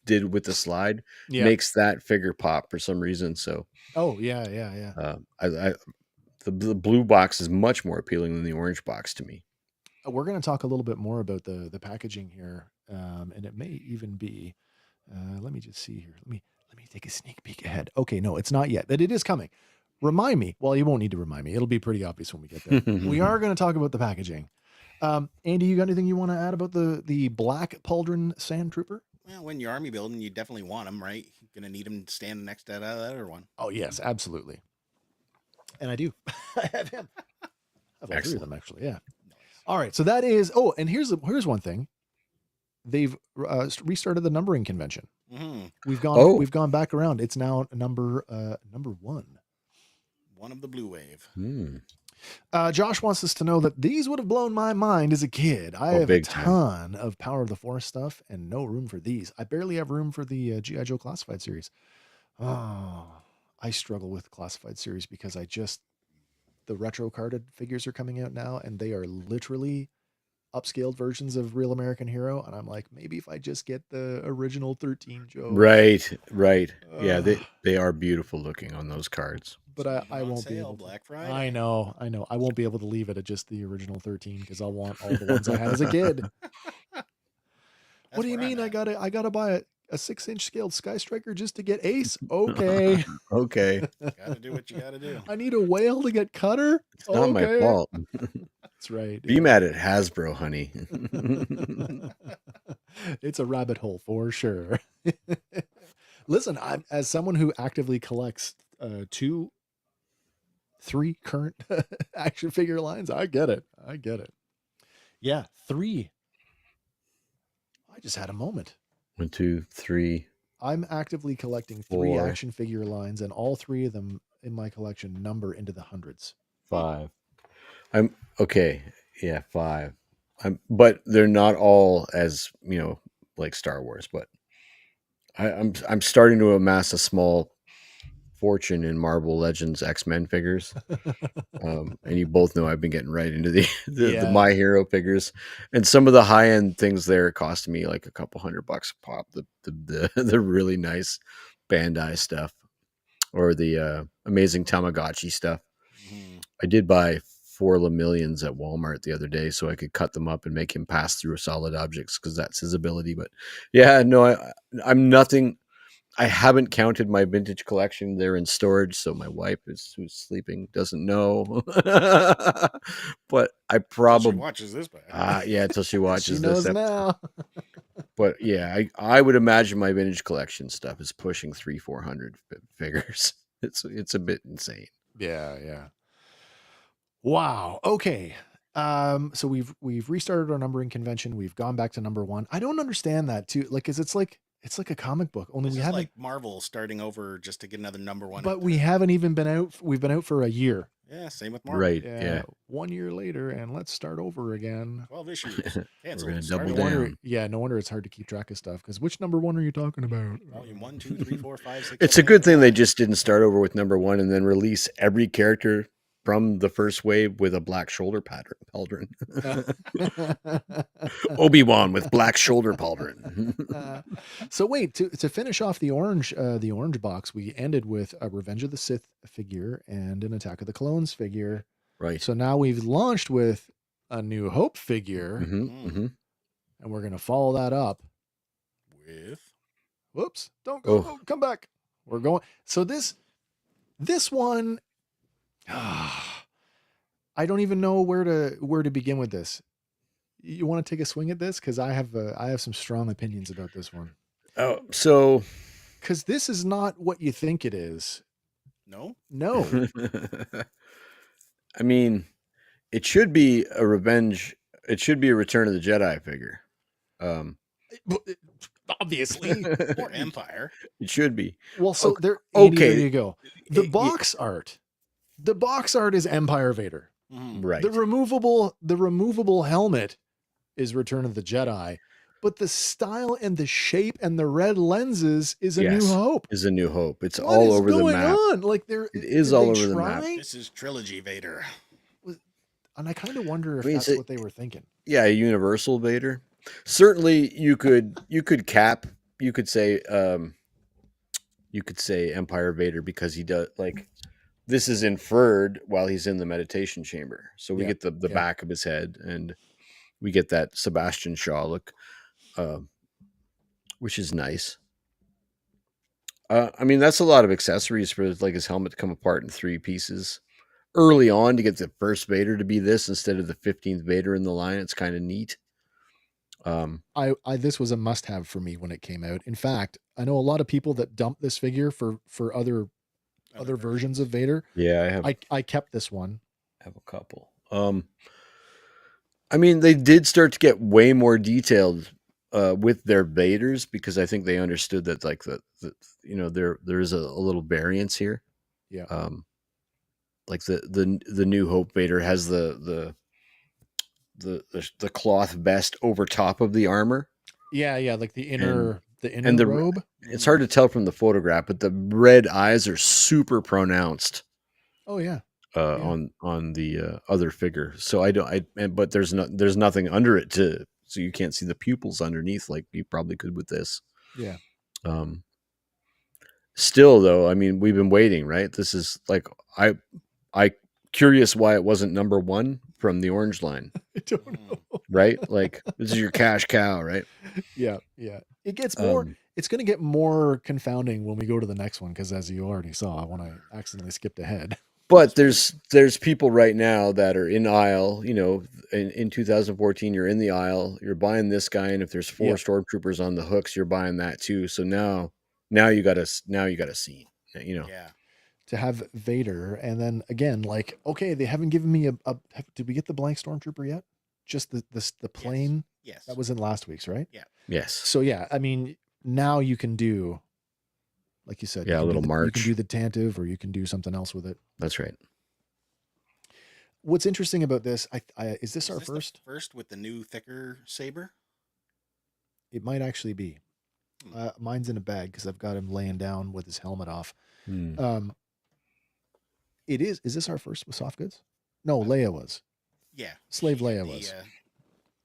did with the slide makes that figure pop for some reason. So the blue box is much more appealing than the orange box to me. We're going to talk a little bit more about the packaging here, and it may even be. Let me just see here. Let me take a sneak peek ahead. Okay, no, it's not yet, but it is coming. Remind me. Well, you won't need to remind me. It'll be pretty obvious when we get there. We are going to talk about the packaging. Andy, you got anything you want to add about the black pauldron sand trooper? Well, when you're army building, you definitely want them, right? You're going to need them standing next to that other one. Oh, yes, absolutely. And I do. I have him. I have all 3 of them, actually. Yeah. Nice. All right. So that is. Oh, and here's one thing. They've restarted the numbering convention. We've gone back around. It's now number 1. One of the blue wave. Josh wants us to know that these would have blown my mind as a kid. I have a ton of Power of the Force stuff and no room for these. I barely have room for the G.I. Joe Classified series. Oh, I struggle with Classified series because the retro carded figures are coming out now, and they are literally upscaled versions of Real American Hero. And I'm like, maybe if I just get the original 13 Joe. Right. Yeah, they are beautiful looking on those cards. But I won't be able to. Black Friday. I know. I won't be able to leave it at just the original 13 because I'll want all the ones I had as a kid. What do you mean? I gotta buy a 6-inch scaled Sky Striker just to get Ace? Okay. Okay. Gotta do what you gotta do. I need a whale to get Cutter? It's not my fault. That's right. Be mad at Hasbro, honey. It's a rabbit hole for sure. Listen, I'm as someone who actively collects 2, 3 current action figure lines, I get it. Yeah, 3. I just had a moment. 1, 2, 3. I'm actively collecting 3 action figure lines, and all 3 of them in my collection number into the hundreds. 5. I'm okay. Yeah, 5. But they're not all as like Star Wars. But I'm starting to amass a small fortune in Marvel Legends X-Men figures. And you both know I've been getting right into the Yeah. My Hero figures, and some of the high end things there cost me like a couple $100 a pop. The really nice Bandai stuff, or the amazing Tamagotchi stuff. Mhm. I did buy 4 Lemillions at Walmart the other day so I could cut them up and make him pass through solid objects because that's his ability. But yeah, no, I'm nothing. I haven't counted my vintage collection. They're in storage, so my wife who's sleeping doesn't know. But I Till she probably watches this back. yeah, until she She watches this knows episode. now. But yeah, I would imagine my vintage collection stuff is pushing 300-400 figures. It's a bit insane. Yeah. Wow. Okay. So we've restarted our numbering convention. We've gone back to number 1. I don't understand that too. Like, 'cause it's like a comic book. Only This we is haven't. like Marvel starting over just to get another number 1 But out we there. haven't even been out. We've been out for a year. Yeah, same with Marvel. Right. Yeah. Yeah. 1 year later, and let's start over again. 12 issues. We're Cancel. gonna Start double No over. wonder. down. Yeah. No wonder it's hard to keep track of stuff. Because which number 1 are you talking about? Volume 1, 2, 3, 4, 5, 6. It's a 7, 8, good thing they 9. just didn't start over with number 1 and then release every character from the first wave with a black shoulder pauldron. Obi-Wan with black shoulder pauldron. So wait, to finish off the orange box, we ended with a Revenge of the Sith figure and an Attack of the Clones figure. Right. So now we've launched with a New Hope figure, Mm-hmm. and we're gonna follow that up With. Whoops! Don't go. Oh. Oh, come back. We're going. So this one, I don't even know where to begin with this. You want to take a swing at this? Because I have some strong opinions about this one. Oh, so Because this is not what you think it is. No? No. I mean, it should be a revenge. It should be a Return of the Jedi figure. Obviously. Or Empire. It should be. Well, so Okay. there. Andy, Okay. there you go. The It- box art. The box art is Empire Vader. Mhm. Right. The removable helmet is Return of the Jedi, but the style and the shape and the red lenses is a New Yes. Hope. Is a New Hope. It's What all is over the going map. on? Like It is did all they over the map. try? This is Trilogy Vader. And I kind of wonder if I mean, that's so- what they were thinking. Yeah, a Universal Vader. Certainly, you could cap. You could say Empire Vader because he does like this is inferred while he's in the meditation chamber. So we Yeah, get the yeah. back of his head and we get that Sebastian Shaw look, which is nice. I mean, that's a lot of accessories for like his helmet to come apart in 3 pieces early on to get the first Vader to be this instead of the 15th Vader in the line. It's kind of neat. This was a must-have for me when it came out. In fact, I know a lot of people that dumped this figure for other versions of Vader. Yeah, I kept this one. have a couple. I mean, they did start to get way more detailed with their Vaders because I think they understood that like the there is a little variance here. Yeah. Like the New Hope Vader has the cloth vest over top of the armor. Yeah, like the inner and the- robe. It's hard to tell from the photograph, but the red eyes are super pronounced. Oh yeah. On the other figure. So but there's nothing under it so you can't see the pupils underneath like you probably could with this. Yeah. Still though, I mean, we've been waiting, right? This is like I curious why it wasn't number 1 from the orange line, I don't know. right? Like this is your cash cow, right? Yeah. It gets more. It's going to get more confounding when we go to the next one because, as you already saw, when I accidentally skipped ahead. But there's people right now that are in aisle, in 2014, you're in the aisle, you're buying this guy. And if there's 4 Yeah. stormtroopers on the hooks, you're buying that too. So now you got a scene, Yeah. To have Vader, and then again, like, okay, they haven't given me a did we get the blank stormtrooper yet? Just the plane Yes. that was in last week's, right? Yes. So yeah, I mean, now you can do, like you said, Yeah, you a can little You march. can do the Tantive, or you can do something else with it. That's right. What's interesting about this, is this our the first? first with the new thicker saber? It might actually be. Mine's in a bag because I've got him laying down with his helmet off. Hmm. Um, it is. Is this our first with soft goods? No, Leia was. Yeah, Slave she had Leia was.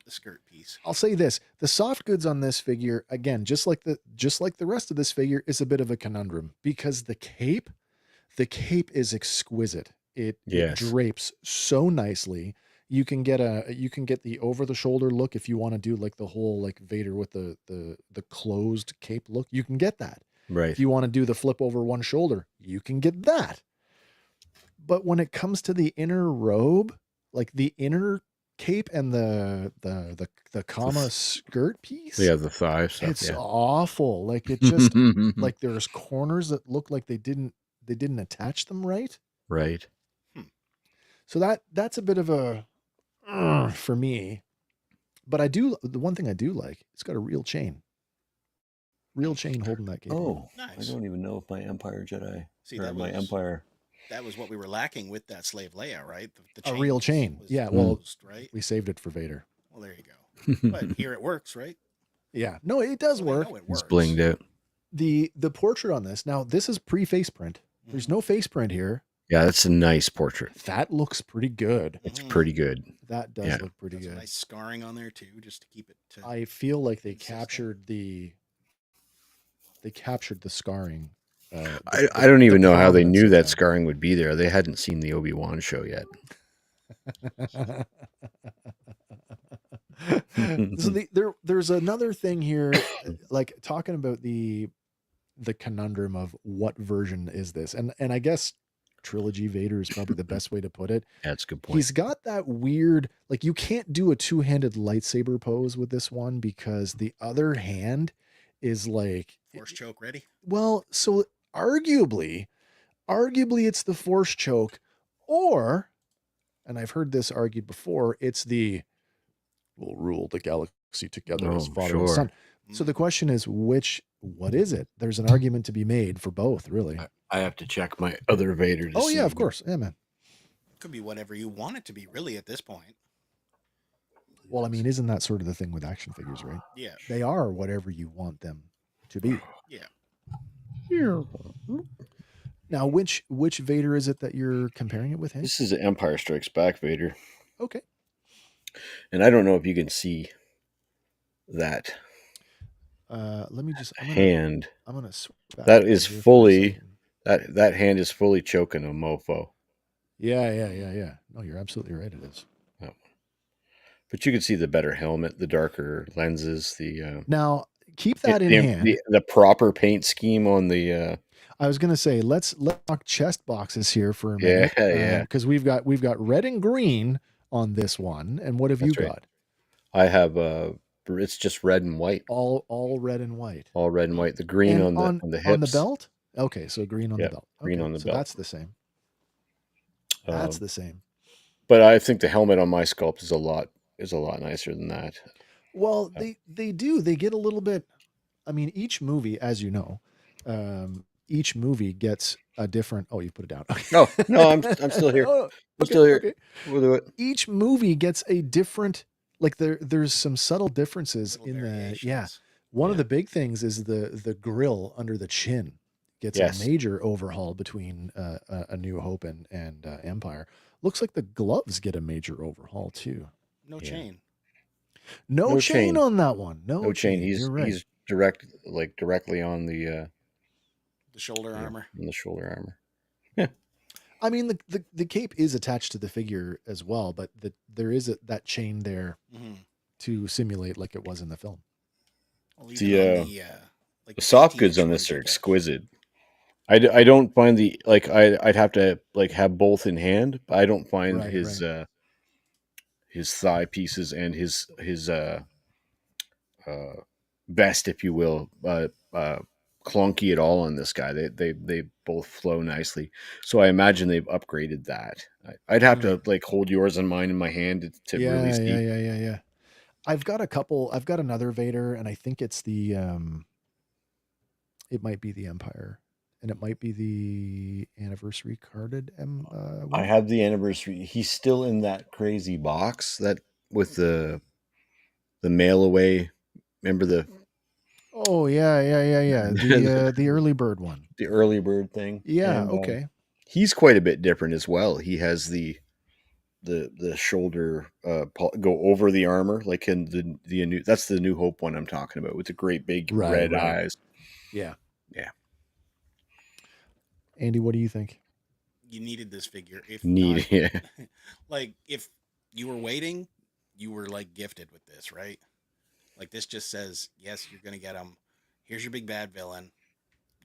the skirt piece. I'll say this: the soft goods on this figure, again, just like the rest of this figure, is a bit of a conundrum because the cape is exquisite. It Yes. drapes so nicely. You can get the over the shoulder look if you want to do like the whole like Vader with the closed cape look. You can get that. Right. If you want to do the flip over one shoulder, you can get that. But when it comes to the inner robe, like the inner cape and the comma skirt piece, Yeah, the thigh stuff. it's Yeah. awful. Like it just like there's corners that look like they didn't attach them right. Right. So that's a bit of a for me. But the one thing I do like, it's got a real chain. Real chain holding that cape. Oh, Nice. I don't even know if my Empire Jedi See, or my Empire. That was what we were lacking with that Slave Leia, right? The A real chain. Yeah, well, right? we saved it for Vader. Well, there you go. But here it works, right? Yeah. No, it does work. It works. It's blinged out. The portrait on this, now this is pre-face print. There's no face print here. Yeah, that's a nice portrait. That looks pretty good. It's pretty good. That does look pretty good. Nice scarring on there too, just to keep it. I feel like they captured the scarring. I don't even know how they knew that scarring would be there. They hadn't seen the Obi-Wan show yet. So there's another thing here, like talking about the conundrum of what version is this, and I guess trilogy Vader is probably the best way to put it. That's a good point. He's got that weird, like you can't do a two-handed lightsaber pose with this one because the other hand is like force choke ready. Well, so arguably it's the force choke, or, and I've heard this argued before, it's the we'll rule the galaxy together as father and son. So the question is, what is it? There's an argument to be made for both, really. I have to check my other Vader to see. Yeah, of course. Yeah, man. Could be whatever you want it to be, really, at this point. Well, I mean, isn't that sort of the thing with action figures, right? Yeah. They are whatever you want them to be. Yeah. Now, which Vader is it that you're comparing it with, Hank? This is an Empire Strikes Back Vader. Okay. And I don't know if you can see that. Let me just hand. I'm gonna that is fully that hand is fully choking a mofo. Yeah. No, you're absolutely right. It is. Oh. But you can see the better helmet, the darker lenses, the now keep that in hand. The proper paint scheme on the. I was gonna say let's talk chest boxes here for a minute. Yeah. Because we've got red and green on this one, and what have you got? I have it's just red and white. All red and white. All red and white. The green on the hips. On the belt? Okay, so green on the belt. Green on the belt. That's the same. That's the same. But I think the helmet on my sculpt is a lot nicer than that. Well, they do. They get a little bit. I mean, each movie, as you know, each movie gets a different. Oh, you put it down. No, I'm still here. I'm still here. Okay. We'll do it. Each movie gets a different. Like there's some subtle differences in the. Yeah. One of the big things is the grill under the chin gets a major overhaul between A New Hope and Empire. Looks like the gloves get a major overhaul too. No chain. No chain on that one. No chain. He's directly on the shoulder armor. On the shoulder armor. Yeah. I mean, the cape is attached to the figure as well, but there is that chain there to simulate like it was in the film. Well, the soft goods on this are exquisite. I don't find I'd have to have both in hand. But I don't find his thigh pieces and his vest, if you will, clunky at all on this guy. They both flow nicely. So I imagine they've upgraded that. I'd have to hold yours and mine in my hand to really see. Yeah. I've got another Vader, and I think it's the it might be the Empire, and it might be the anniversary carded one. I have the anniversary. He's still in that crazy box that with the mail away. Remember Oh yeah. The early bird one. the early bird thing, Yeah. and Okay. he's quite a bit different as well. He has the shoulder go over the armor, like in the new, that's the New Hope one I'm talking about, with the great big Right. red Right. eyes. Yeah. Yeah, Andy, what do you think? You needed this figure. If not, neat. Yeah, like if you were waiting, you were like gifted with this, right? Like this just says, yes, you're gonna get him. Here's your big bad villain.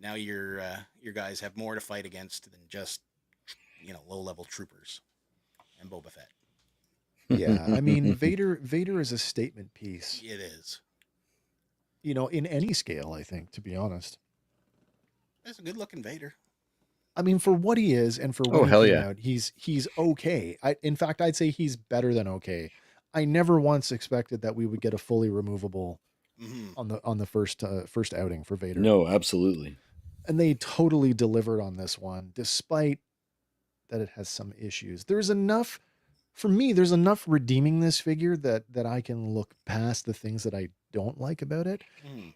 Now your guys have more to fight against than just low level troopers and Boba Fett. Yeah. I mean, Vader is a statement piece. It is. In any scale, I think, to be honest. It's a good looking Vader. I mean, for what he is and for when oh he hell came yeah. out, he's okay. In fact, I'd say he's better than okay. I never once expected that we would get a fully removable Mm-hmm. on the first outing for Vader, No, absolutely. and they totally delivered on this one, despite that it has some issues. There's enough for me. There's enough redeeming this figure that I can look past the things that I don't like about it.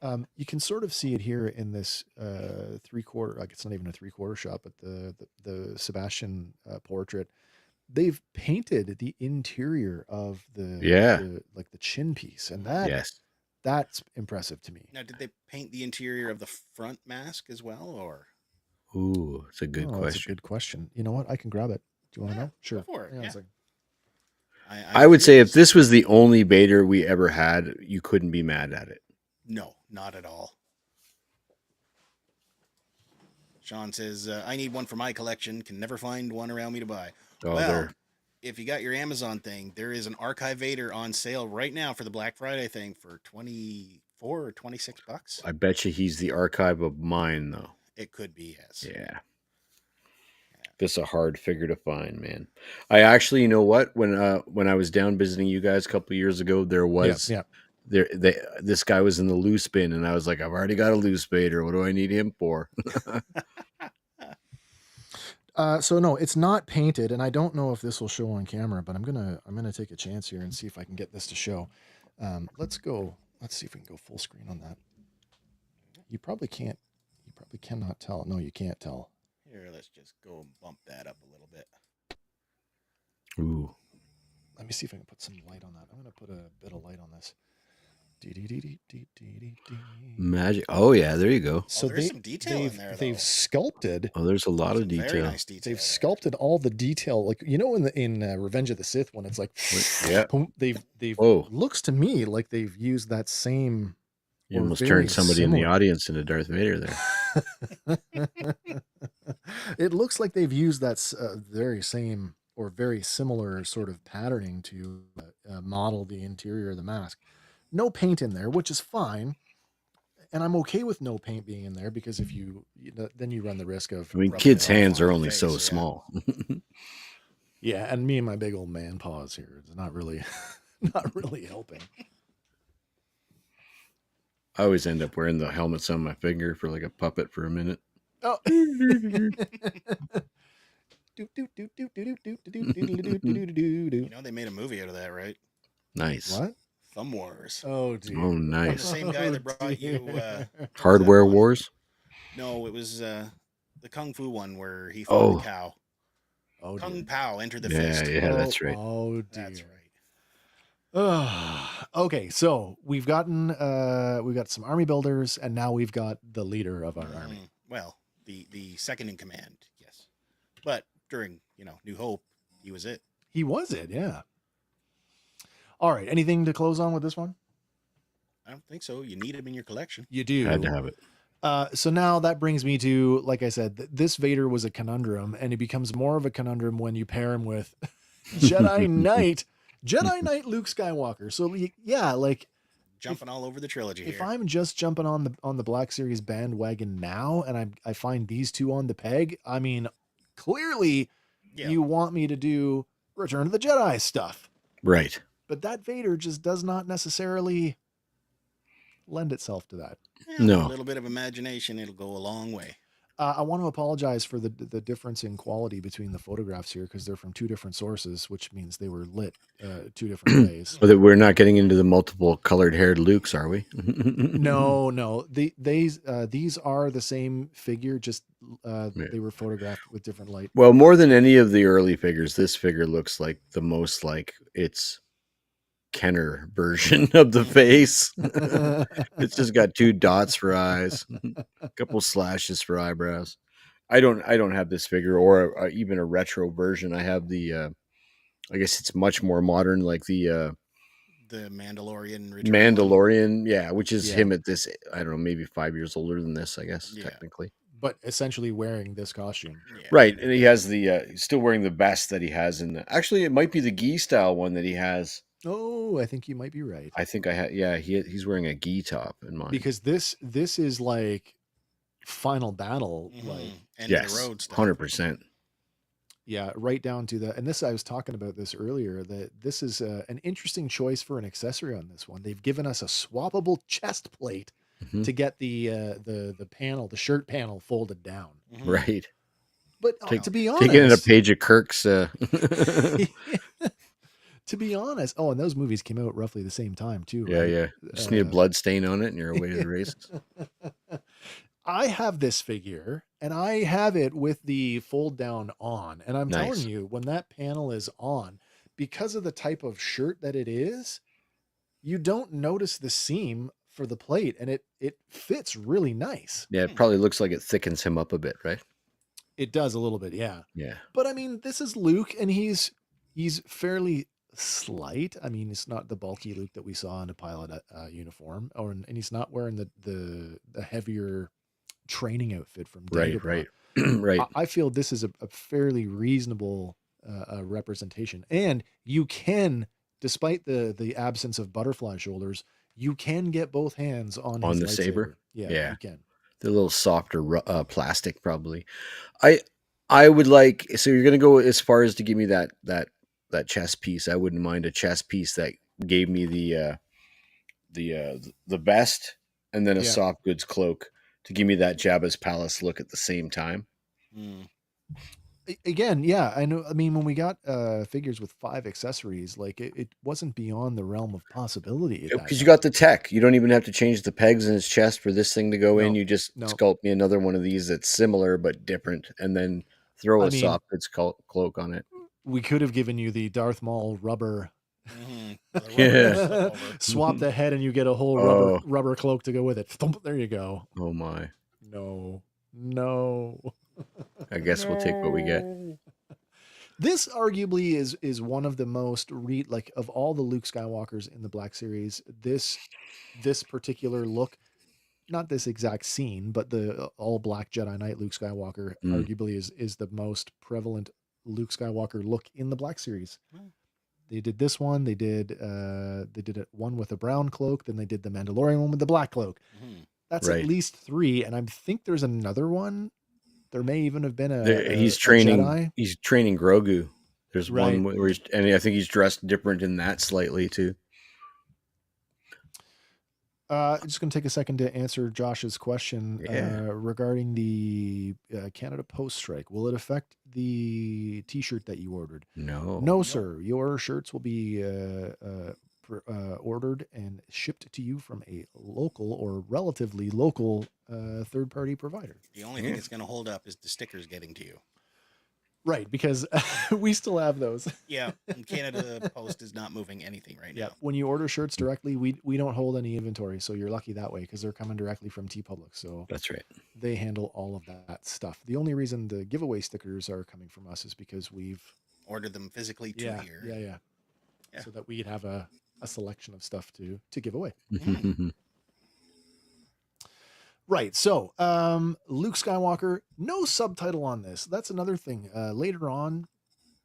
Mm. You can sort of see it here in this 3/4. Like it's not even a 3/4 shot, but the Sebastian portrait. They've painted the interior of Yeah. the chin piece, and Yes. that's impressive to me. Now, did they paint the interior of the front mask as well, or? Ooh, it's a good Oh, that's a question. good question. You know what? I can grab it. Do you want to Yeah, know? Sure. go for it. Hang on a Yeah. second. I would say if curious. this was the only Vader we ever had, you couldn't be mad at it. No, not at all. Sean says, I need one for my collection. Can never find one around me to buy. Oh, Well, they're if you got your Amazon thing, there is an Archive Vader on sale right now for the Black Friday thing for 24 or $26. I bet you he's the archive of mine though. It could be, yes. Yeah. This is a hard figure to find, man. I actually, you know what? When I was down visiting you guys a couple of years ago, there was Yeah. this guy was in the loose bin, and I was like, I've already got a loose Vader. What do I need him for? So no, it's not painted, and I don't know if this will show on camera, but I'm gonna take a chance here and see if I can get this to show. Let's go. Let's see if we can go full screen on that. You probably can't. You probably cannot tell. No, you can't tell. Here, let's just go and bump that up a little bit. Ooh. Let me see if I can put some light on that. I'm gonna put a bit of light on this. Magic. Oh yeah, there you go. So there's some detail in there, they've though. sculpted. Oh, there's a lot of Some very detail. nice detail. They've there. sculpted all the detail, like in Revenge of the Sith when it's like, Yeah. they've Oh, looks to me like they've used that same. you or almost very turned somebody in the similar. audience into Darth Vader there. It looks like they've used that very same or very similar sort of patterning to model the interior of the mask. No paint in there, which is fine. And I'm okay with no paint being in there because if then you run the risk of. I mean, Rubbing kids' it off hands on are your only so face, yeah. small. Yeah, and me and my big old man paws here, it's not really, not really helping. I always end up wearing the helmets on my finger for like a puppet for a minute. Oh. They made a movie out of that, right? Nice. What? Thumb Wars. Oh dear. Oh, The nice. same guy that brought you. dear. Hardware one? Wars. No, it was the Kung Fu one where he fought Oh. the cow. Oh Kung dear. Pao, enter the Yeah, fist. yeah, that's right. Oh dear. That's right. Okay, so we've got some army builders, and now we've got the leader of our army. Well, the second in command, yes. But during New Hope, he was it. He was it, yeah. All right, anything to close on with this one? I don't think so. You need him in your collection. You do. Had to have it. So now that brings me to, like I said, this Vader was a conundrum, and it becomes more of a conundrum when you pair him with Jedi Knight Luke Skywalker. So yeah, like Jumping all over the trilogy if here. I'm just jumping on the Black Series bandwagon now, and I find these two on the peg, I mean, clearly you want me to do Return of the Jedi stuff, Right. but that Vader just does not necessarily lend itself to that. No. A little bit of imagination, it'll go a long way. I want to apologize for the difference in quality between the photographs here because they're from two different sources, which means they were lit two different ways. Well, that we're not getting into the multiple colored haired Lukes, are we? No, no, these are the same figure, just Yeah. they were photographed with different light. Well, more than any of the early figures, this figure looks like the most like its Kenner version of the face. It's just got 2 dots for eyes, a couple slashes for eyebrows. I don't have this figure or even a retro version. I have the I guess it's much more modern, like the The Mandalorian return one. Mandalorian, yeah, which is Yeah. him at this. I don't know, maybe 5 years older than this. I guess Yeah. technically, But essentially wearing this costume. Yeah. right? And he has the he's still wearing the vest that he has in the. Actually, it might be the gi style one that he has. Oh, I think you might be right. I think I had. Yeah, he's wearing a gi top in mine. Because this is like final battle, like End of the Yes, road stuff. 100%. yeah, right down to the. And this, I was talking about this earlier, that this is an interesting choice for an accessory on this one. They've given us a swappable chest plate Mhm. to get the panel, the shirt panel folded down. Right. But Take- to be Taking in a honest, page of Kirk's. to be honest, oh, and those movies came out roughly the same time too, Yeah, right? yeah. Just need a blood stain on it, and you're away to the races. I have this figure and I have it with the fold down on. And I'm Nice. telling you, when that panel is on, because of the type of shirt that it is, you don't notice the seam for the plate, and it fits really nice. Yeah, it probably looks like it thickens him up a bit, right? It does a little bit, yeah. Yeah. But I mean, this is Luke, and he's fairly slight. I mean, it's not the bulky Luke that we saw in a pilot uniform, and he's not wearing the heavier training outfit from Right, Dagobah. right. Right. I feel this is a fairly reasonable representation, and you can, despite the absence of butterfly shoulders, you can get both hands on his the lightsaber. saber? Yeah, Yeah. you can. The little softer plastic, probably. I would like. So you're gonna go as far as to give me that chest piece. I wouldn't mind a chest piece that gave me the vest and then a Yeah. soft goods cloak to give me that Jabba's palace look at the same time. Again, yeah, I know. I mean, when we got figures with 5 accessories, like it wasn't beyond the realm of possibility. Because you got the tech. You don't even have to change the pegs in his chest for this thing to go in. No, You just no. sculpt me another one of these that's similar but different, and then throw I a mean- soft goods cloak on it. We could have given you the Darth Maul rubber. Yeah. Swap the head, and you get a whole Oh. rubber cloak to go with it. Thump, there you go. Oh my! No. I guess we'll take what we get. This arguably is one of the most like of all the Luke Skywalkers in the Black Series. This particular look, not this exact scene, but the all black Jedi Knight Luke Skywalker arguably is the most prevalent Luke Skywalker look in the Black Series. They did this one. They did one with a brown cloak. Then they did the Mandalorian one with the black cloak. That's Right. at least 3, and I think there's another one. There may even have been He's a training. Jedi. He's training Grogu. There's Right. one where and I think he's dressed different in that slightly too. I'm just going to take a second to answer Josh's question Yeah. regarding the Canada Post strike. Will it affect the T-shirt that you ordered? No, sir. Your shirts will be ordered and shipped to you from a local or relatively local third-party provider. The only thing that's going to hold up is the stickers getting to you. Right, because we still have those. Yeah, and Canada Post is not moving anything right now. When you order shirts directly, we don't hold any inventory, so you're lucky that way because they're coming directly from TeePublic. So That's right. they handle all of that stuff. The only reason the giveaway stickers are coming from us is because we've ordered them physically to here. Yeah. So that we'd have a selection of stuff to give away. Right. So, Luke Skywalker, no subtitle on this. That's another thing. Later on,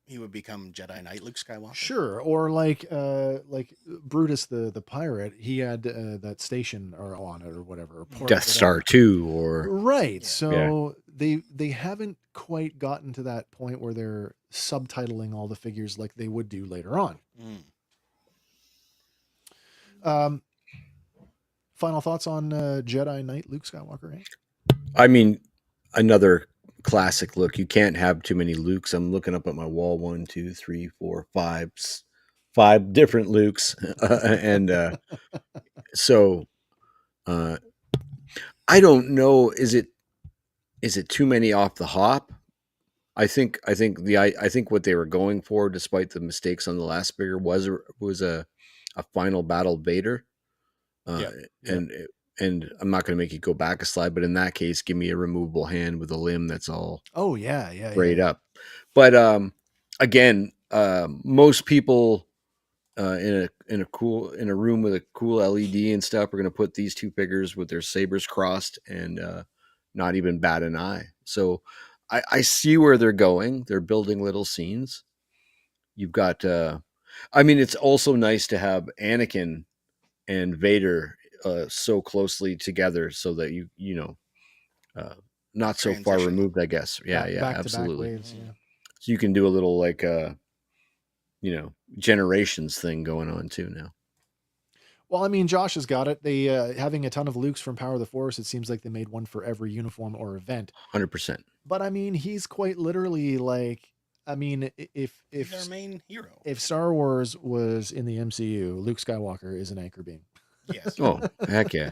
he would become Jedi Knight Luke Skywalker. Sure. Or like Brutus the pirate, he had that station or on it or whatever. Death Star 2 or right. So they haven't quite gotten to that point where they're subtitling all the figures like they would do later on. Final thoughts on Jedi Knight Luke Skywalker, Hank? I mean, another classic look. You can't have too many Lukes. I'm looking up at my wall. 1, 2, 3, 4, 5, 5 different Lukes, and so uh, I don't know. Is it too many off the hop? I think what they were going for, despite the mistakes on the last figure, was a final battle Vader. Yeah. And and I'm not going to make you go back a slide, but in that case, give me a removable hand with a limb that's all Oh yeah, sprayed up. But again, most people in a room with a cool LED and stuff are going to put these two figures with their sabers crossed and not even bat an eye. So I see where they're going. They're building little scenes. You've got, I mean, it's also nice to have Anakin and Vader so closely together, so that you know, not so far Transition. removed, I guess. Yeah, back, yeah, back to back absolutely. waves. Yeah. So you can do a little like generations thing going on too now. Well, I mean, Josh has got it. They having a ton of Lukes from Power of the Force. It seems like they made one for every uniform or event. 100%. But I mean, he's quite literally like, I mean, He's our main hero. if Star Wars was in the MCU, Luke Skywalker is an anchor beam. Yes. Oh, heck yeah.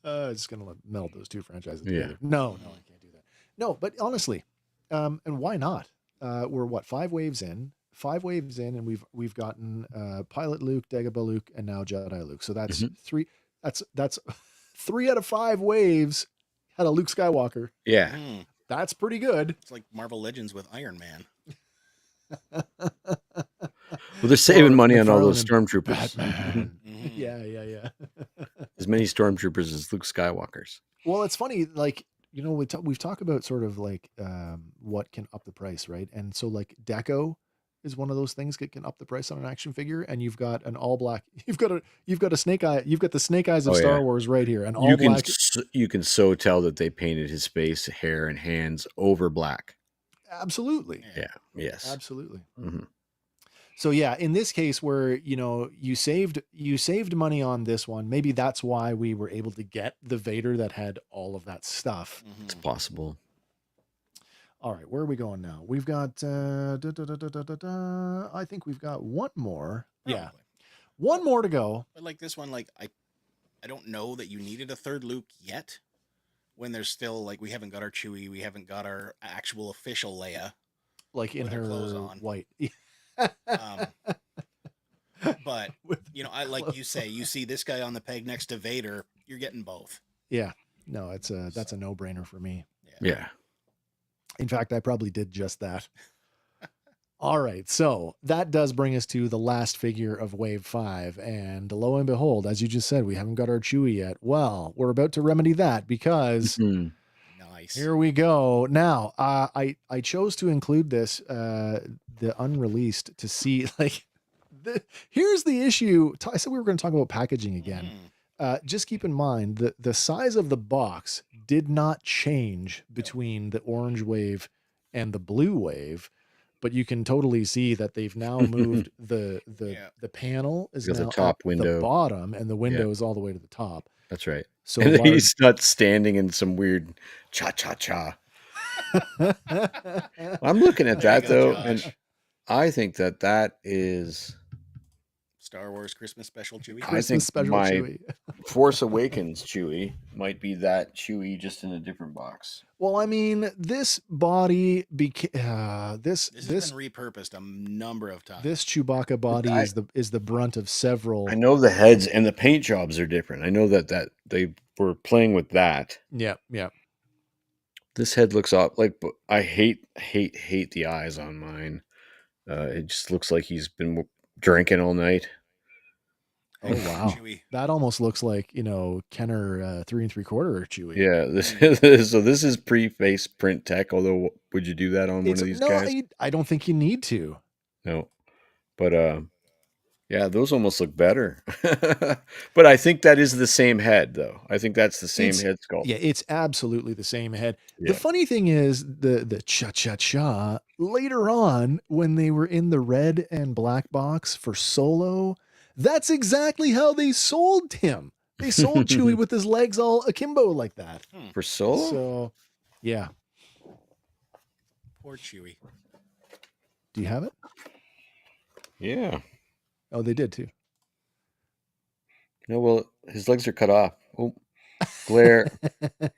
Just gonna meld those two franchises together. No, I can't do that. No, but honestly, and why not? We're what, 5 waves in, and we've gotten Pilot Luke, Dagobah Luke, and now Jedi Luke. So that's 3. That's 3 out of 5 waves had a Luke Skywalker. Yeah. That's pretty good. It's like Marvel Legends with Iron Man. Well, they're saving money on all those stormtroopers. Batman. Yeah. As many stormtroopers as Luke Skywalkers. Well, it's funny, like, you know, we've talked about sort of like what can up the price, right? And so like deco is one of those things that can up the price on an action figure. And you've got an all black, you've got a snake eye, you've got the snake eyes of Star Wars right here, and all black. You can so tell that they painted his face, hair, and hands over black. Absolutely. Yeah. Yes. Absolutely. Mm-hmm. So yeah, in this case where, you know, you saved money on this one, maybe that's why we were able to get the Vader that had all of that stuff. It's possible. All right, where are we going now? We've got I think we've got one more. Probably. Yeah. One more to go. But like this one, like I don't know that you needed a third Luke yet. When there's still, like, we haven't got our Chewie, we haven't got our actual official Leia. Like in her clothes on. white. But you know, I like you say, you see this guy on the peg next to Vader, you're getting both. Yeah. No, that's a no-brainer for me. Yeah. In fact, I probably did just that. All right, so that does bring us to the last figure of Wave 5, and lo and behold, as you just said, we haven't got our Chewie yet. Well, we're about to remedy that because nice. Here we go. Now, I chose to include this, the unreleased, to see like. Here's the issue. I said we were going to talk about packaging again. Just keep in mind the size of the box did not change between the orange wave and the blue wave, but you can totally see that they've now moved the panel is now the top window, the bottom, and the window is all the way to the top. That's right. So and he's not standing in some weird cha-cha-cha. I'm looking at that though, and I think that is Star Wars Christmas special Chewie. I think my Force Awakens Chewie might be that Chewie, just in a different box. Well, I mean, this body this has been repurposed a number of times. This Chewbacca body is the brunt of several. I know the heads and the paint jobs are different. I know that they were playing with that. Yeah. This head looks off like, but I hate the eyes on mine. It just looks like he's been drinking all night. Oh wow, that almost looks like, you know, Kenner 3 3/4 Chewie. Yeah, so this is pre-face print tech. Although, would you do that on one of these guys? I don't think you need to. No, but yeah, those almost look better. But I think that is the same head, though. I think that's the same head sculpt. Yeah, it's absolutely the same head. Yeah. The funny thing is the cha-cha-cha later on, when they were in the red and black box for Solo, that's exactly how they sold him. They sold Chewie with his legs all akimbo like that. For Solo? So, yeah. Poor Chewie. Do you have it? Yeah. Oh, they did too. No, well, his legs are cut off. Oh, glare.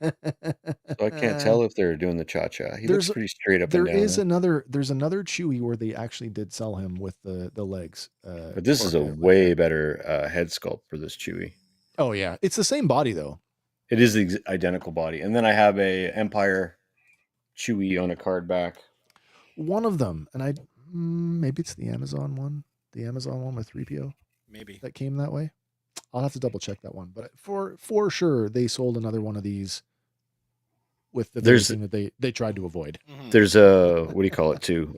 So I can't tell if they're doing the cha-cha. He looks There's- pretty straight up and There down. is there's another Chewie where they actually did sell him with the legs. But this is a torqued out like way that. better head sculpt for this Chewie. Oh yeah, it's the same body though. It is the identical body. And then I have a Empire Chewie on a card back. One of them, and maybe it's the Amazon one with 3PO Maybe. that came that way. I'll have to double check that one, but for sure they sold another one of these with the very thing that they tried to avoid. Mhm. There's a, what do you call it too?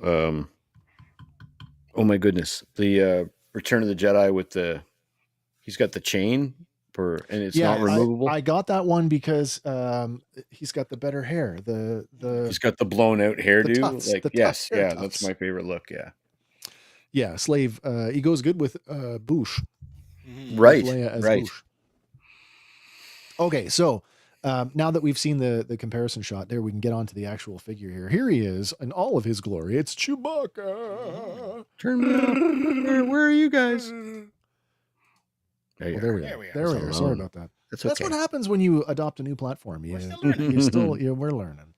Oh my goodness. The Return of the Jedi with he's got the chain and it's not removable. I got that one because he's got the better hair. He's got the blown out hairdo. tufts, Like, the yes, hair yeah, tufts. that's my favorite look. Yeah. Yeah, Slave. He goes good with Boosh. Mhm. Right. Leia as Right. Boosh. Okay, so now that we've seen the comparison shot there, we can get on to the actual figure here. Here he is in all of his glory. It's Chewbacca. Turn me up. Where are you guys? There, There we There are. we are. There we It's are. Sorry alone. about that. That's That's okay. what happens when you adopt a new platform. We're still learning. We're learning.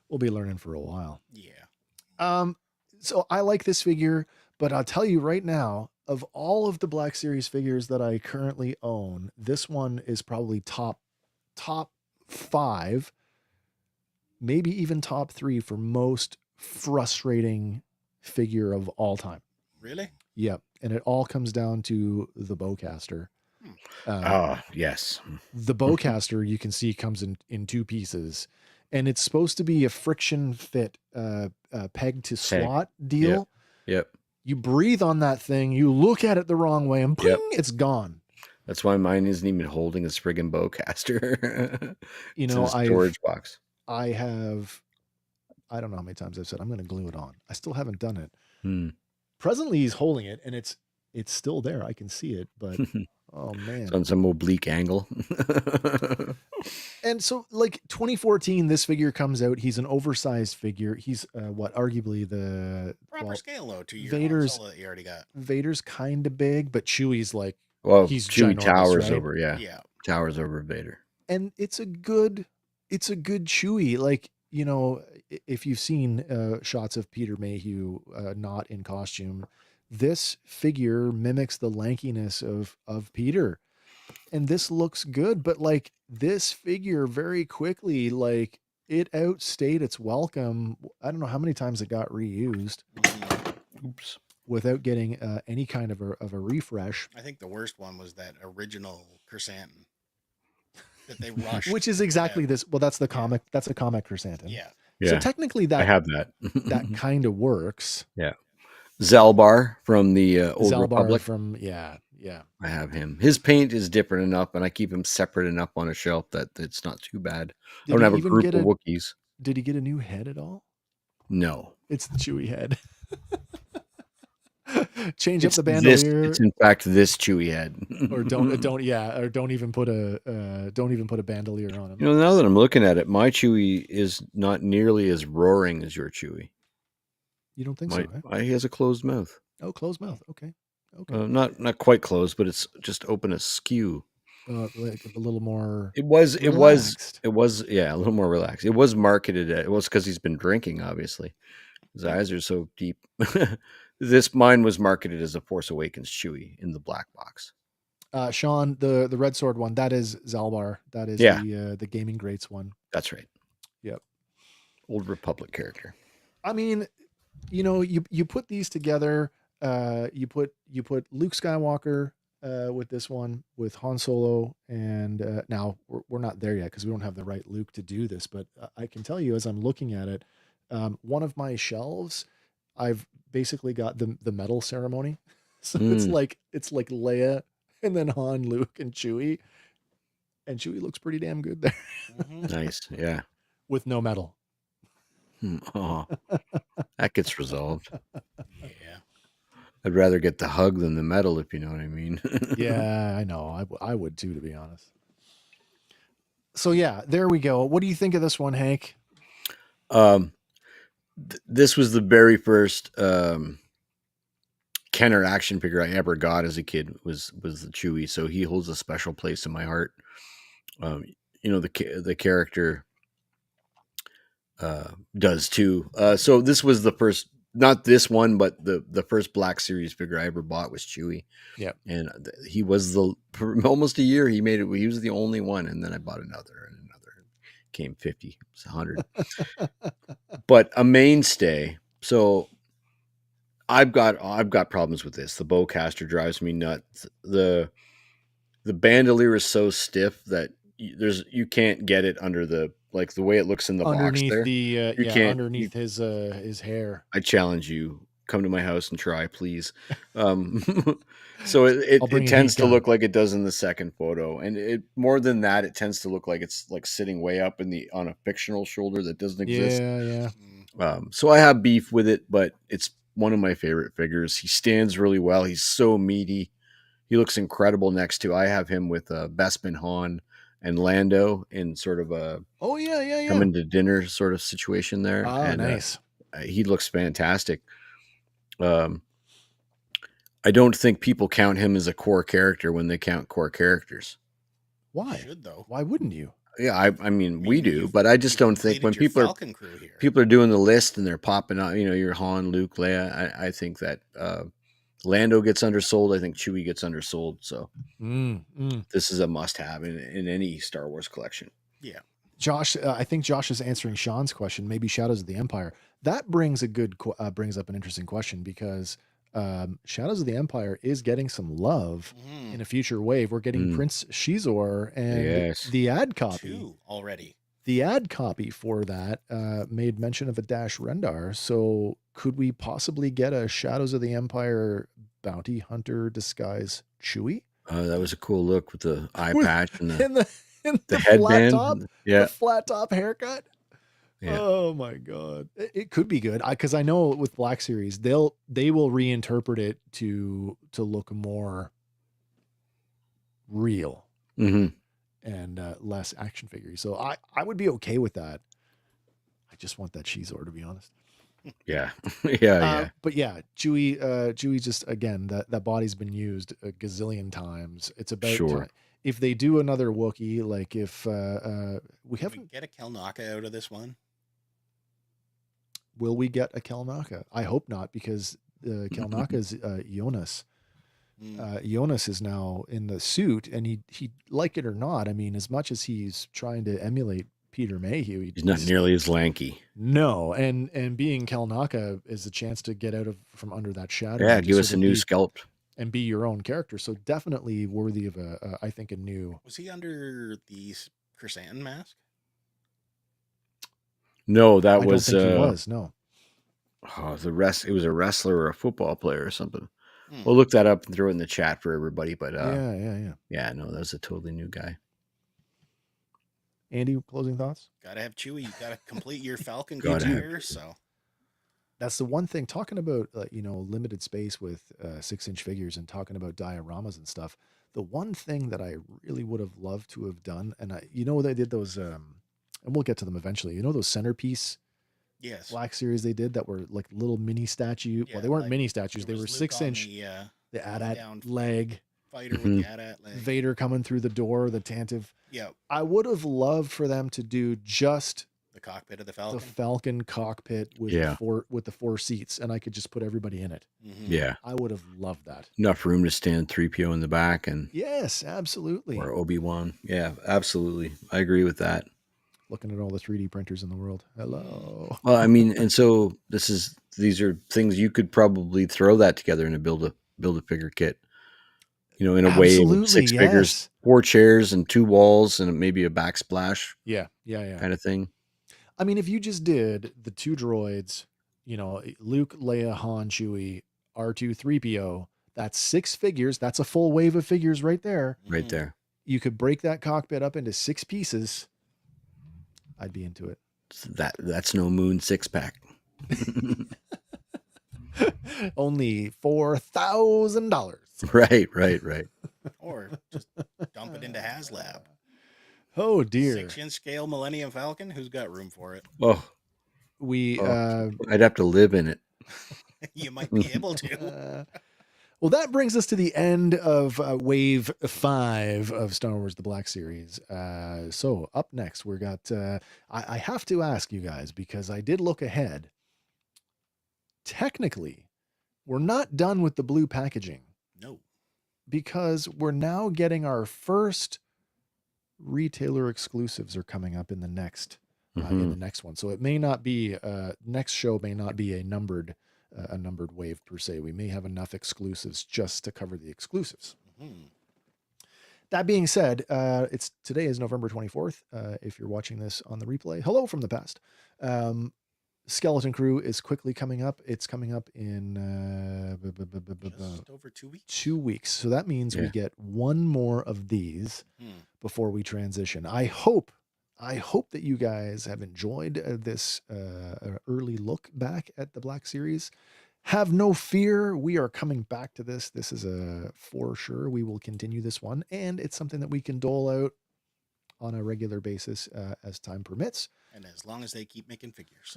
We'll be learning for a while. Yeah. So I like this figure, but I'll tell you right now, of all of the Black Series figures that I currently own, this one is probably top 5, maybe even top 3 for most frustrating figure of all time. Really? Yep. And it all comes down to the bowcaster. Yes. The bowcaster, you can see, comes in 2 pieces, and it's supposed to be a friction fit peg to slot deal. Yep. You breathe on that thing, you look at it the wrong way, and ping, it's gone. That's why mine isn't even holding a friggin' bowcaster. You It's know, in a storage box. I don't know how many times I've said I'm going to glue it on. I still haven't done it. Presently, he's holding it, and it's still there. I can see it, but oh man, It's on some oblique angle. And so, like 2014, this figure comes out. He's an oversized figure. He's arguably the Proper scale though to your Vader's- Solo that you already got. Vader's kind of big, but Chewie's like, Well, He's Chewie ginormous, towers right? over, Yeah. towers over Vader. and it's a good Chewie. Like, you know, if you've seen shots of Peter Mayhew not in costume, this figure mimics the lankiness of Peter, and this looks good. But like this figure, very quickly, like it outstayed its welcome. I don't know how many times it got reused Mhm. Oops. without getting any kind of a refresh, I think the worst one was that original Chrysanthemum that they rushed. which is exactly this. Well, that's the comic. That's a comic chrysanthemum. Yeah. So Yeah, technically, I that have that. that kind of works. Zalbar from the Old Zalbar Republic. from yeah. I have him. His paint is different enough, and I keep him separate enough on a shelf that it's not too bad. I don't have a group of Wookiees. Did he get a new head at all? No. It's the Chewie head. Change It's up the bandolier, It's in fact this Chewie head. or don't even put a bandolier on him. You know, now that I'm looking at it, my Chewie is not nearly as roaring as your Chewie. You don't think so? Eh? He has a closed mouth. Oh, closed mouth. Okay. Not quite closed, but it's just open askew. Like a little more. It was relaxed. a little more relaxed. It was marketed it was because he's been drinking, obviously. His eyes are so deep. Mine was marketed as a Force Awakens Chewie in the black box. Sean, the red sword one, that is Zalbar. That is the Gaming Greats one. That's right. Yep. Old Republic character. I mean, you know, you put these together. You put Luke Skywalker with this one, with Han Solo, and now we're not there yet because we don't have the right Luke to do this. But I can tell you, as I'm looking at it, one of my shelves, I've basically got the medal ceremony. So it's like Leia, and then Han, Luke, and Chewie looks pretty damn good there Mhm. Nice. Yeah. with no medal. Oh, that gets resolved. Yeah. I'd rather get the hug than the medal, if you know what I mean. Yeah, I know. I would too, to be honest. So yeah, there we go. What do you think of this one, Hank? This was the very first Kenner action figure I ever got as a kid. Was the Chewie, so he holds a special place in my heart. The character does too. So this was the first, not this one, but the first Black Series figure I ever bought was Chewie. Yep. And he was for almost a year. He made it. He was the only one, and then I bought another and another. Came 50, it's 100. But a mainstay. So I've got problems with this. The bowcaster drives me nuts. The bandolier is so stiff that you can't get it under the way it looks in the box Underneath there. the You can't. underneath his hair. I challenge you. Come to my house and try, please. So it tends to look like it does in the second photo, and it more than that, it tends to look like it's like sitting way up on a fictional shoulder that doesn't exist. Yeah. So I have beef with it, but it's one of my favorite figures. He stands really well. He's so meaty. He looks incredible next to. I have him with Bespin, Han, and Lando in sort of a coming to dinner sort of situation there. Oh, nice. He looks fantastic. I don't think people count him as a core character when they count core characters. Why? Should, though. Why wouldn't you? Yeah, I mean we do, but I just don't think when people are doing the list and they're popping out, your Han, Luke, Leia. I think that Lando gets undersold. I think Chewie gets undersold. So this is a must-have in any Star Wars collection. Yeah. Josh, I think Josh is answering Sean's question. Maybe Shadows of the Empire. That brings up an interesting question because Shadows of the Empire is getting some love in a future wave. We're getting Prince Shizor and the ad copy. 2 already. The ad copy for that made mention of a Dash Rendar. So could we possibly get a Shadows of the Empire bounty hunter disguise Chewie? That was a cool look with the eye patch and the headband. Flat top, the flat top haircut. Yeah. Oh my god, it could be good because I know with Black Series they will reinterpret it to look more real and less action figure. So I would be okay with that. I just want that Shizor, to be honest. Yeah. Yeah. But yeah, Chewie just, again, that body's been used a gazillion times. It's about time. If they do another Wookiee, like if we haven't get a Kelnaka out of this one. Will we get a Kelnaka? I hope not, because Kelnaka is Jonas. Jonas is now in the suit, and he like it or not. I mean, as much as he's trying to emulate Peter Mayhew, he's not nearly as lanky. No, and being Kelnaka is a chance to get out from under that shadow. Yeah, give us a new sculpt and be your own character. So definitely worthy of I think a new. Was he under the Chrysanthemum mask? No, that I was. Don't think he was. No. Oh, it was a wrestler or a football player or something. We'll look that up and throw it in the chat for everybody. But yeah. No, that was a totally new guy. Andy, closing thoughts? Gotta have Chewie. You gotta complete your Falcon here. So that's the one thing. Talking about limited space with 6-inch figures and talking about dioramas and stuff. The one thing that I really would have loved to have done, and they did those, and we'll get to them eventually. Those centerpiece. Yes. Black Series they did that were like little mini statue. Yeah, well, they weren't mini statues. They were 6-inch. The AT-AT leg. Fighter with the AT-AT leg. Vader coming through the door, the Tantive. Yeah. I would have loved for them to do just the cockpit of the Falcon. The Falcon cockpit with the four seats, and I could just put everybody in it. Yeah. I would have loved that. Enough room to stand 3PO in the back and yes, absolutely. Or Obi-Wan. Yeah, absolutely. I agree with that. Looking at all the 3D printers in the world. Hello. Well, I mean, and so these are things you could probably throw that together and build a figure kit. In a way, with 6 figures, 4 chairs and 2 walls and maybe a backsplash. Yeah. Kind of thing. I mean, if you just did the 2 droids, Luke, Leia, Han, Chewie, R2, 3PO, that's 6 figures. That's a full wave of figures right there. Right there. You could break that cockpit up into 6 pieces. I'd be into it. That's no Moon 6-pack. Only $4,000. Right. Or just dump it into HasLab. Oh dear. 6-inch scale Millennium Falcon. Who's got room for it? Oh, We I'd have to live in it. You might be able to. Well, that brings us to the end of Wave 5 of Star Wars: The Black Series. So up next, we got. I have to ask you guys because I did look ahead. Technically, we're not done with the blue packaging. No. Because we're now getting our first retailer exclusives are coming up in the next one. So it may not be next show may not be a numbered wave per se. We may have enough exclusives just to cover the exclusives. Mm-hmm. That being said, today is November 24th. If you're watching this on the replay, hello from the past. Skeleton Crew is quickly coming up. It's coming up in just over 2 weeks. 2 weeks. So that means we get one more of these before we transition. I hope that you guys have enjoyed this early look back at the Black Series. Have no fear. We are coming back to this. This is for sure. We will continue this one. And it's something that we can dole out on a regular basis as time permits. And as long as they keep making figures.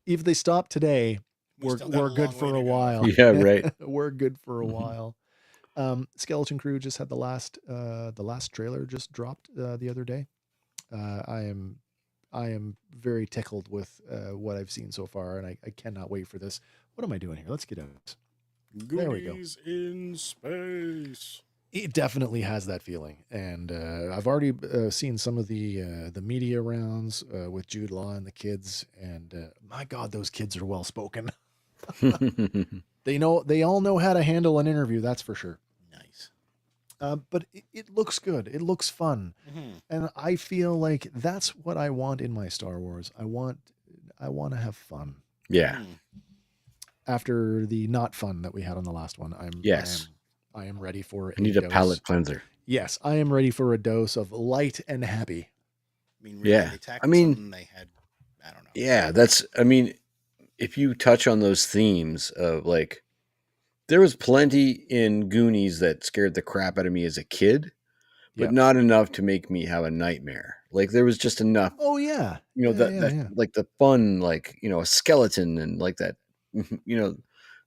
If they stop today, we're good for a while. Yeah, right. We're good for a while. Skeleton Crew just had the last trailer just dropped the other day. I am very tickled with what I've seen so far, and I cannot wait for this. What am I doing here? Let's get out. There we go. Goonies in space. It definitely has that feeling, and I've already seen some of the media rounds with Jude Law and the kids, and my God, those kids are well spoken. They all know how to handle an interview, that's for sure. Nice. But it looks good. It looks fun, and I feel like that's what I want in my Star Wars. I want to have fun. Yeah. After the not fun that we had on the last one, I am ready for I need a palate cleanser. Yes, I am ready for a dose of light and happy. I mean, really, yeah. they tackled something they had, I don't know. Yeah, if you touch on those themes of like, there was plenty in Goonies that scared the crap out of me as a kid, but not enough to make me have a nightmare. Like there was just enough. Oh yeah. That like the fun, like, a skeleton and like that,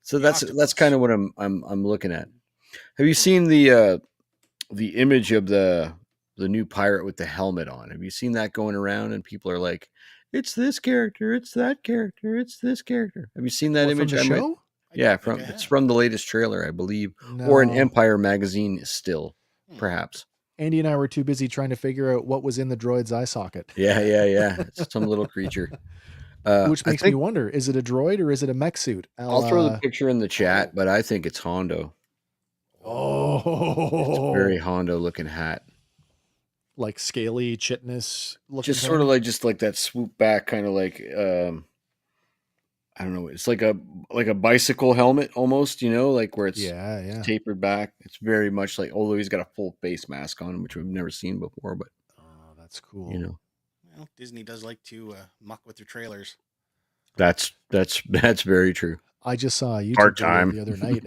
so that's kind of what I'm looking at. Have you seen the image of the new pirate with the helmet on? Have you seen that going around? And people are like, "It's this character, it's that character, it's this character." Have you seen that image? From the show? It's from the latest trailer, I believe, or an Empire magazine still, perhaps. Andy and I were too busy trying to figure out what was in the droid's eye socket. Yeah. It's some little creature. Which makes me wonder: is it a droid or is it a mech suit? I'll throw the picture in the chat, but I think it's Hondo. Oh, it's a very Hondo looking hat, like scaly chitness looking. Just sort of like that swoop back, kind of like I don't know. It's like a bicycle helmet almost, like where it's tapered back. It's very much like, although he's got a full face mask on, which we've never seen before. But that's cool. Well, Disney does like to muck with their trailers. That's very true. I just saw a YouTube video the other night.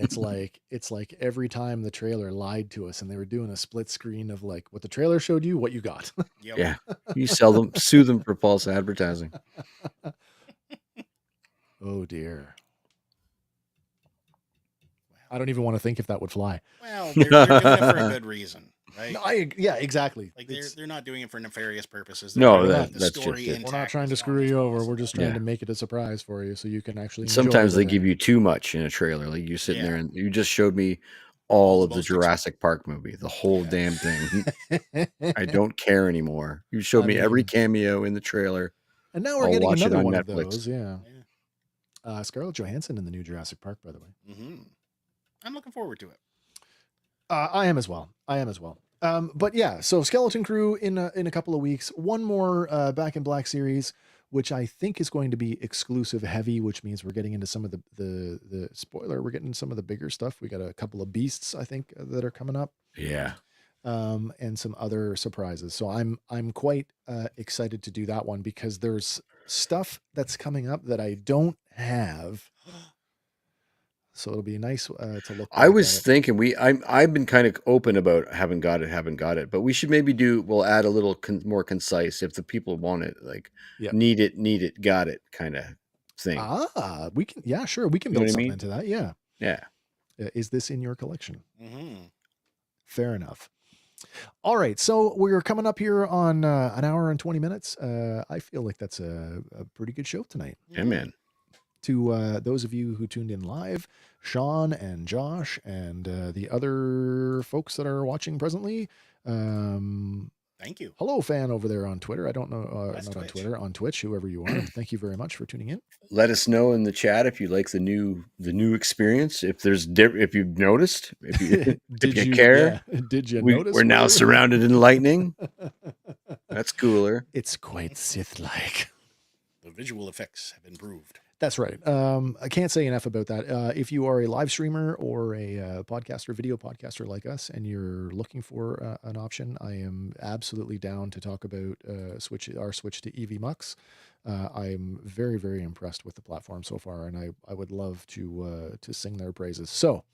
It's like every time the trailer lied to us, and they were doing a split screen of like what the trailer showed you, what you got. Yep. Yeah, you sue them for false advertising. Oh dear. I don't even want to think if that would fly. Well, they're doing it for a good reason, right? No, exactly. Like they're not doing it for nefarious purposes. That's story just it. We're not trying to screw you over. We're just trying to make it a surprise for you, so you can actually. Sometimes they give you too much in a trailer. Like you sitting there and you just showed me all of the Jurassic Park movie, the whole damn thing. I don't care anymore. You showed me every cameo in the trailer, and now we're getting another one of those. Yeah. Scarlett Johansson in the new Jurassic Park, by the way. Mm-hmm. I'm looking forward to it. I am as well. But yeah, so Skeleton Crew in a couple of weeks. One more Back in Black series, which I think is going to be exclusive heavy, which means we're getting into some of the spoiler. We're getting some of the bigger stuff. We got a couple of beasts, I think, that are coming up. Yeah. And some other surprises. So I'm quite excited to do that one because there's stuff that's coming up that I don't have So it'll be nice to look back I was at it. thinking I've been kind of open about haven't got it, but we should maybe we'll add a little more concise if the people want it, like Yep. need it, got it kind of thing. We can, yeah, sure. We can You know build what I something mean? into that. Yeah. Yeah. Is this in your collection? Mm-hmm. Fair enough. All right. So we're coming up here on an hour and 20 minutes. I feel like that's a pretty good show tonight. Yeah, man. To those of you who tuned in live, Sean and Josh and the other folks that are watching presently. Thank you. Hello, fan over there on Twitter. I don't know, That's not on Twitch. Twitter, on Twitch, whoever you are. Thank you very much for tuning in. Let us know in the chat if you like the new experience. If there's if you've noticed, if you care, Yeah, did you notice? We're now surrounded in lightning. That's cooler. It's quite Sith-like. The visual effects have improved. That's right. I can't say enough about that. If you are a live streamer or a podcaster, video podcaster like us, and you're looking for an option, I am absolutely down to talk about our switch to EV Mux. I'm very, very impressed with the platform so far, and I would love to sing their praises. So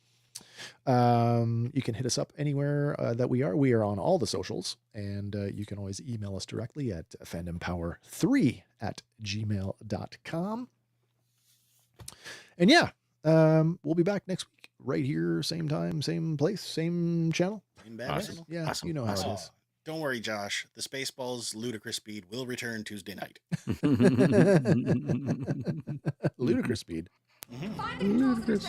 you can hit us up anywhere that we are. We are on all the socials, and you can always email us directly at fandompower3@gmail.com. And yeah, we'll be back next week right here, same time, same place, same channel. Awesome. Yeah, Awesome. you know how Awesome. it is. Don't worry, Josh. The Spaceballs ludicrous speed will return Tuesday night. Ludicrous speed. Ludicrous.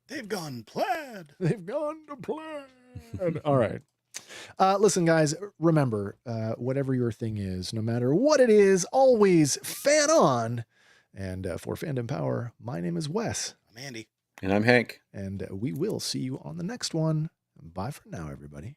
They've gone plaid. They've gone to plaid. All right. Listen, guys, remember, whatever your thing is, no matter what it is, always fan on. And for Fandom Power, my name is Wes. I'm Andy. And I'm Hank. And we will see you on the next one. Bye for now, everybody.